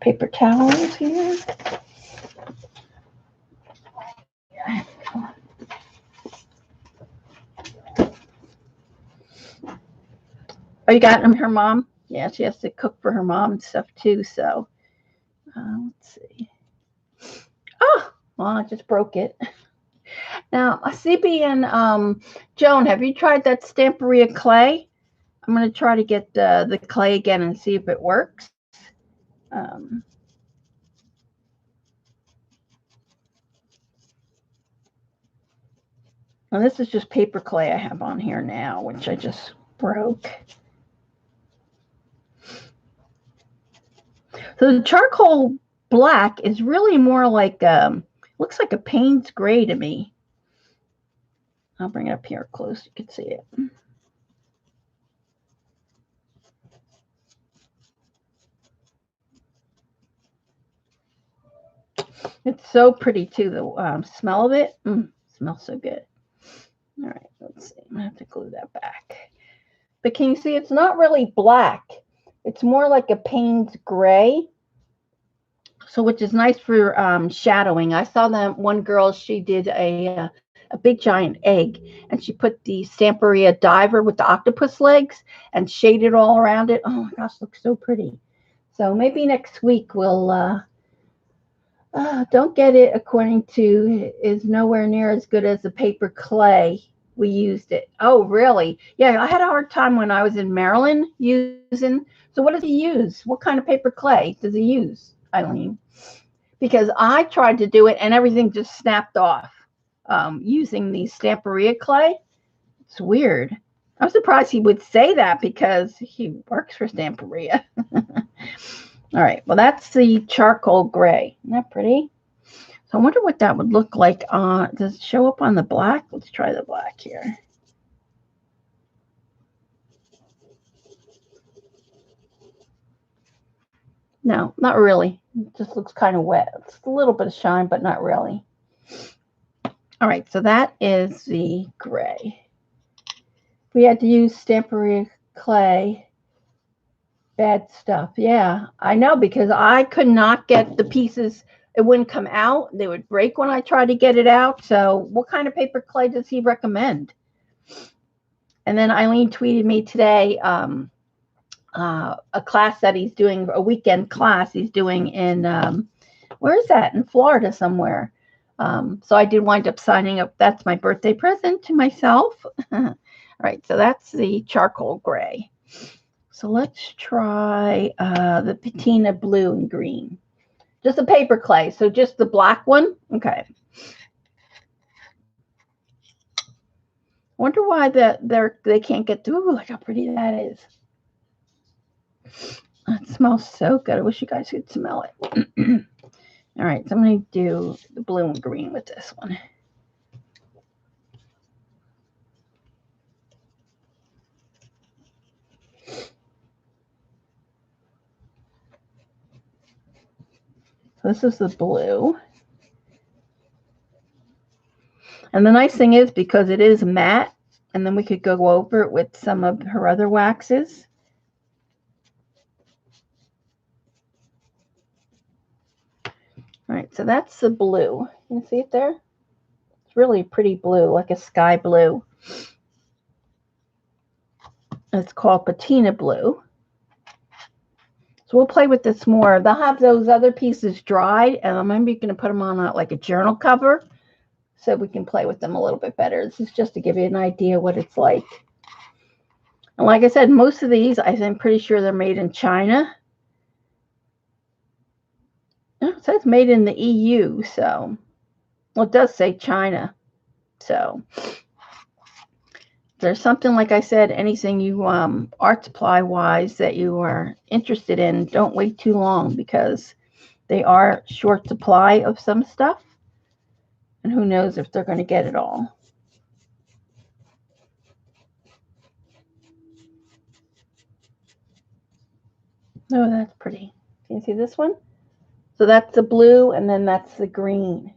paper towels here? Yeah. Oh, you got them, her mom? Yeah, she has to cook for her mom and stuff too. So let's see. Oh, well, I just broke it. Now, CB and Joan, have you tried that Stamperia clay? I'm going to try to get the clay again and see if it works. And this is just paper clay I have on here now, which I just broke. So the charcoal black is really more like, looks like a Payne's gray to me. I'll bring it up here close. You can see it. It's so pretty too. The smell of it smells so good. All right, let's see. I'm gonna have to glue that back. But can you see it's not really black? It's more like a Payne's gray. So which is nice for shadowing. I saw that one girl, she did a big giant egg, and she put the Stamperia diver with the octopus legs and shaded all around it. Oh my gosh, looks so pretty. So maybe next week we'll don't get it according to is nowhere near as good as the paper clay we used it. Oh, really? Yeah, I had a hard time when I was in Maryland using. So what does he use? What kind of paper clay does he use, Eileen? Because I tried to do it and everything just snapped off using the Stamperia clay. It's weird. I'm surprised he would say that because he works for Stamperia. All right, well, that's the charcoal gray. Isn't that pretty? So I wonder what that would look like. Does it show up on the black? Let's try the black here. No, not really. It just looks kind of wet. It's a little bit of shine, but not really. All right, so that is the gray. We had to use Stamperia clay. Bad stuff. Yeah, I know, because I could not get the pieces. It wouldn't come out. They would break when I tried to get it out. So what kind of paper clay does he recommend? And then Eileen tweeted me today a class that he's doing, a weekend class he's doing in, where is that? In Florida somewhere. So I did wind up signing up. That's my birthday present to myself. All right, so that's the charcoal gray. So let's try the patina blue and green. Just a paper clay, so just the black one. Okay. Wonder why they can't get through. Look how pretty that is. It smells so good. I wish you guys could smell it. All right, so I'm going to do the blue and green with this one. So this is the blue. And the nice thing is, because it is matte, and then we could go over it with some of her other waxes. All right, so that's the blue. You can see it there? It's really pretty blue, like a sky blue. It's called patina blue. So we'll play with this more. They'll have those other pieces dried, and I'm maybe going to put them on like a journal cover so we can play with them a little bit better. This is just to give you an idea what it's like. And like I said, most of these, I'm pretty sure they're made in China. It says made in the EU, so, well, it does say China. So there's something, like I said, anything you art supply wise that you are interested in, don't wait too long, because they are short supply of some stuff, and who knows if they're going to get it all. Oh, that's pretty. Can you see this one? So that's the blue, and then that's the green.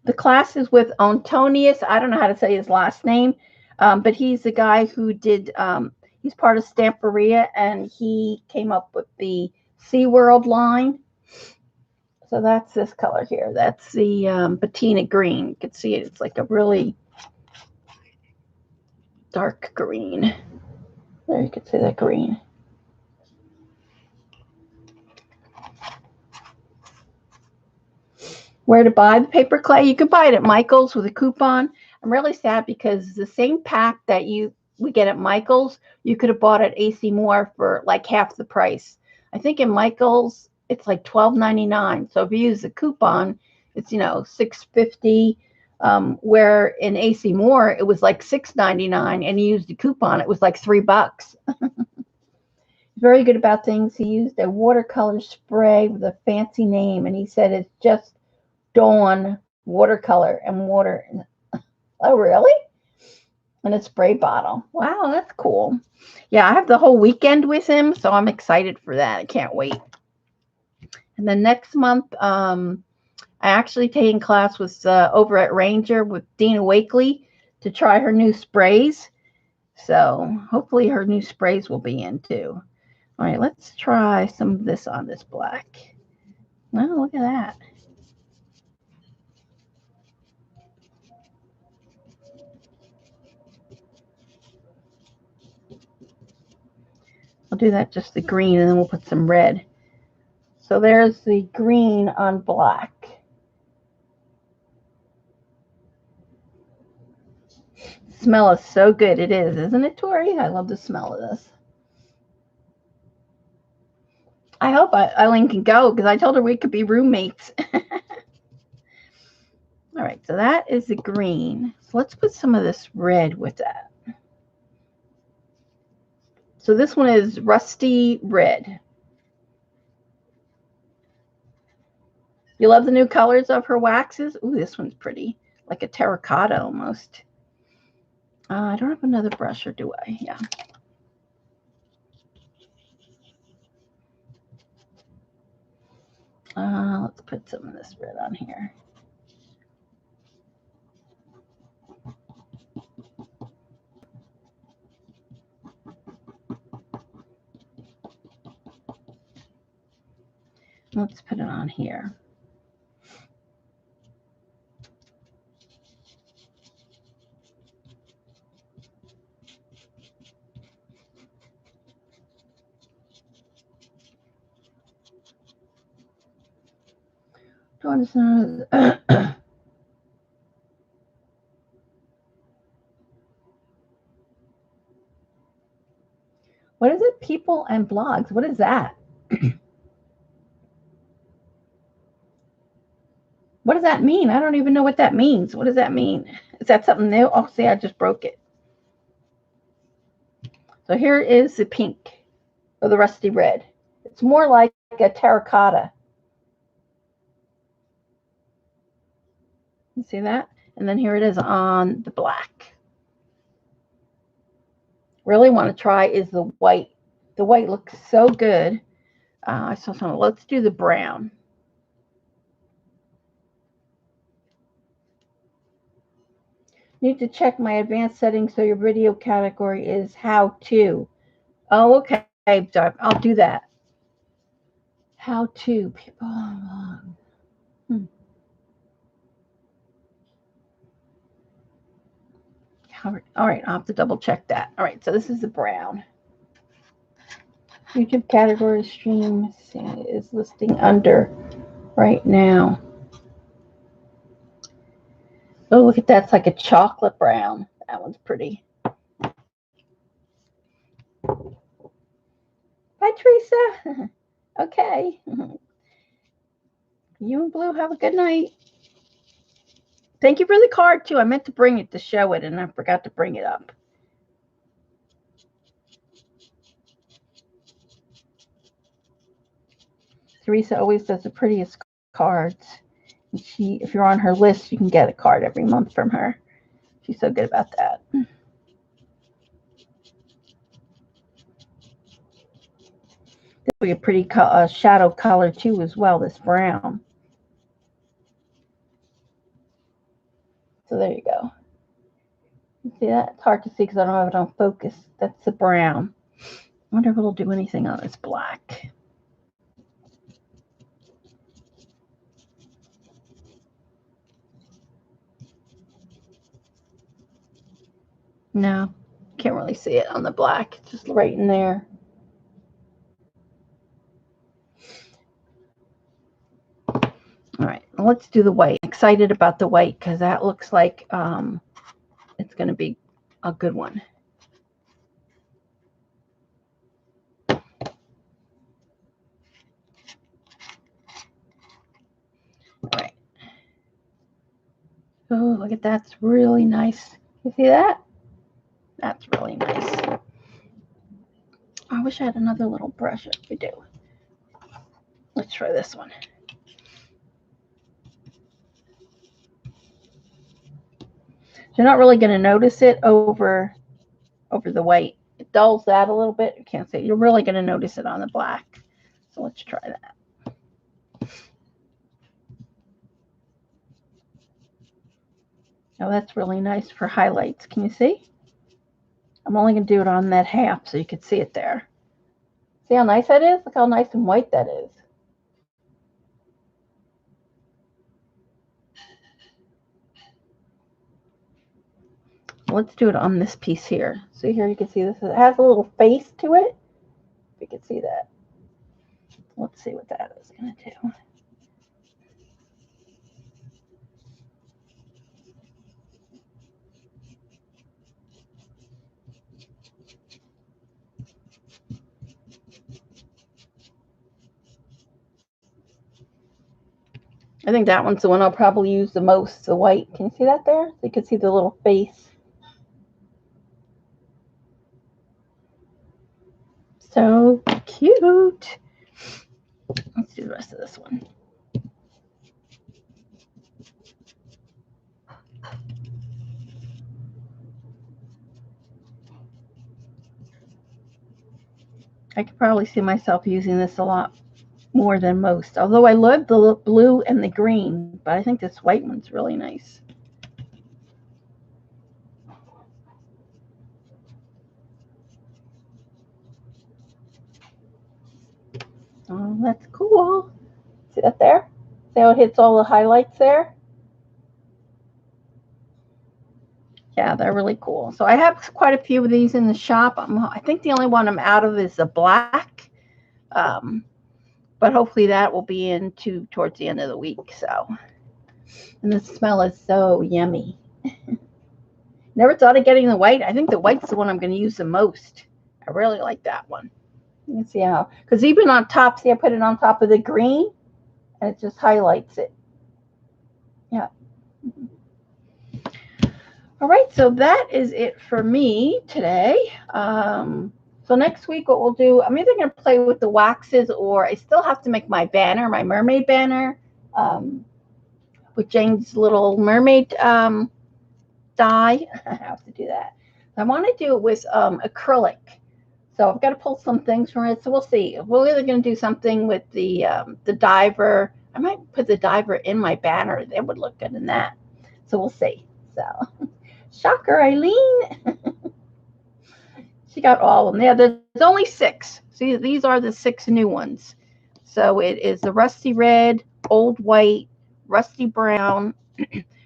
The class is with Antonius. I don't know how to say his last name, but he's the guy who did, he's part of Stamperia, and he came up with the SeaWorld line. So that's this color here. That's the patina green. You can see it. It's like a really dark green. There, you can see that green. Where to buy the paper clay? You can buy it at Michael's with a coupon. I'm really sad because the same pack that we get at Michael's, you could have bought at AC Moore for like half the price. I think in Michael's it's like $12.99. So if you use the coupon, it's $6.50. Where in AC Moore it was like $6.99, and you used the coupon, it was like $3. Very good about things. He used a watercolor spray with a fancy name, and he said it's just Dawn watercolor and water. Oh, really? In a spray bottle. Wow, that's cool. Yeah, I have the whole weekend with him, so I'm excited for that. I can't wait. And then next month, I actually taking class with over at Ranger with Dina Wakely to try her new sprays. So hopefully her new sprays will be in too. All right, let's try some of this on this black. Oh, look at that. I'll do that, just the green, and then we'll put some red. So there's the green on black. The smell is so good. It is, isn't it, Tori? I love the smell of this. I hope Eileen can go, because I told her we could be roommates. All right, so that is the green. So let's put some of this red with that. So this one is rusty red. You love the new colors of her waxes? Ooh, this one's pretty. Like a terracotta almost. I don't have another brush, or do I? Yeah. Let's put some of this red on here. Let's put it on here. What is it? People and blogs. What is that? What does that mean? I don't even know what that means. What does that mean? Is that something new? Oh, see, I just broke it. So here is the pink, or the rusty red. It's more like a terracotta. You see that? And then here it is on the black. Really want to try is the white. The white looks so good. I saw some. Let's do the brown. Need to check my advanced settings so your video category is how to. Oh, okay. I'll do that. How to, people. All right, I'll have to double check that. All right, so this is the brown. YouTube category stream is listing under right now. Oh, look at that. It's like a chocolate brown. That one's pretty. Bye, Teresa. Okay. You and Blue have a good night. Thank you for the card, too. I meant to bring it to show it, and I forgot to bring it up. Teresa always does the prettiest cards. If you're on her list, you can get a card every month from her. She's so good about that. This will be a pretty shadow color, too, as well, this brown. So there you go. See that? It's hard to see because I don't have it on focus. That's the brown. I wonder if it'll do anything on this black. No, can't really see it on the black. It's just right in there. All right, let's do the white. I'm excited about the white because that looks like it's going to be a good one. All right. Oh, look at that. It's really nice. You see that? That's really nice. I wish I had another little brush. If we do. Let's try this one. You're not really going to notice it over the white. It dulls that a little bit. You can't see it. You're really going to notice it on the black. So let's try that. Oh, that's really nice for highlights. Can you see? I'm only going to do it on that half so you can see it there. See how nice that is? Look how nice and white that is. Let's do it on this piece here. See here, you can see this. It has a little face to it. If you can see that. Let's see what that is going to do. I think that one's the one I'll probably use the most, the white. Can you see that there? So you can see the little face. So cute. Let's do the rest of this one. I could probably see myself using this a lot more than most. Although I love the blue and the green, but I think this white one's really nice. Oh, that's cool. See that there? See how it hits all the highlights there? Yeah, they're really cool. So I have quite a few of these in the shop. I think the only one I'm out of is the black. But hopefully that will be in towards the end of the week. So, and the smell is so yummy. Never thought of getting the white. I think the white's the one I'm going to use the most. I really like that one. You can see how, because even on top, see I put it on top of the green, and it just highlights it. Yeah. All right, so that is it for me today. So next week, what we'll do, I'm either going to play with the waxes, or I still have to make my banner, my mermaid banner, with Jane's little mermaid die. I have to do that. I want to do it with acrylic. So I've got to pull some things from it. So we'll see. We're either going to do something with the diver. I might put the diver in my banner. It would look good in that. So we'll see. So, shocker, Eileen. She got all of them. Yeah, there's only 6. See, these are the 6 new ones. So it is the rusty red, old white, rusty brown,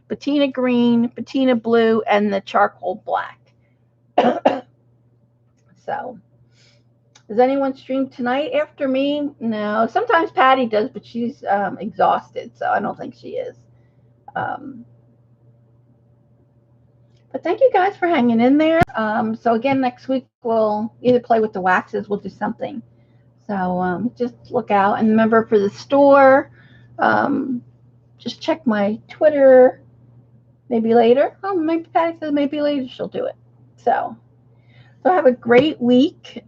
patina green, patina blue, and the charcoal black. So, does anyone stream tonight after me? No. Sometimes Patty does, but she's exhausted, so I don't think she is. But thank you guys for hanging in there. So again, next week we'll either play with the waxes, we'll do something. So just look out. And remember for the store, Just check my Twitter maybe later. Oh, maybe Patty says maybe later she'll do it. So have a great week.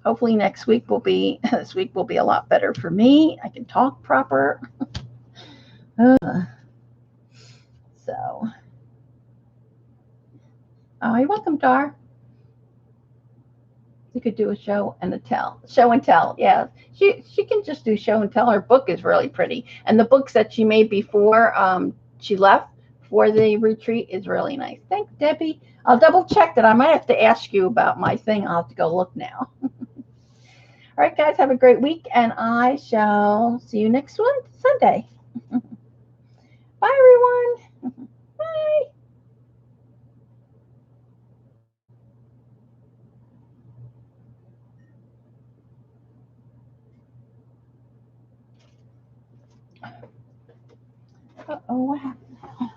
Hopefully next week will be this week will be a lot better for me. I can talk proper. So, you're welcome, Dar. You could do a show and a tell. Show and tell, yeah. She can just do show and tell. Her book is really pretty, and the books that she made before she left for the retreat is really nice. Thanks, Debbie. I'll double check that. I might have to ask you about my thing. I'll have to go look now. All right, guys, have a great week, and I shall see you next Sunday. Bye, everyone. Bye. Uh-oh, what happened?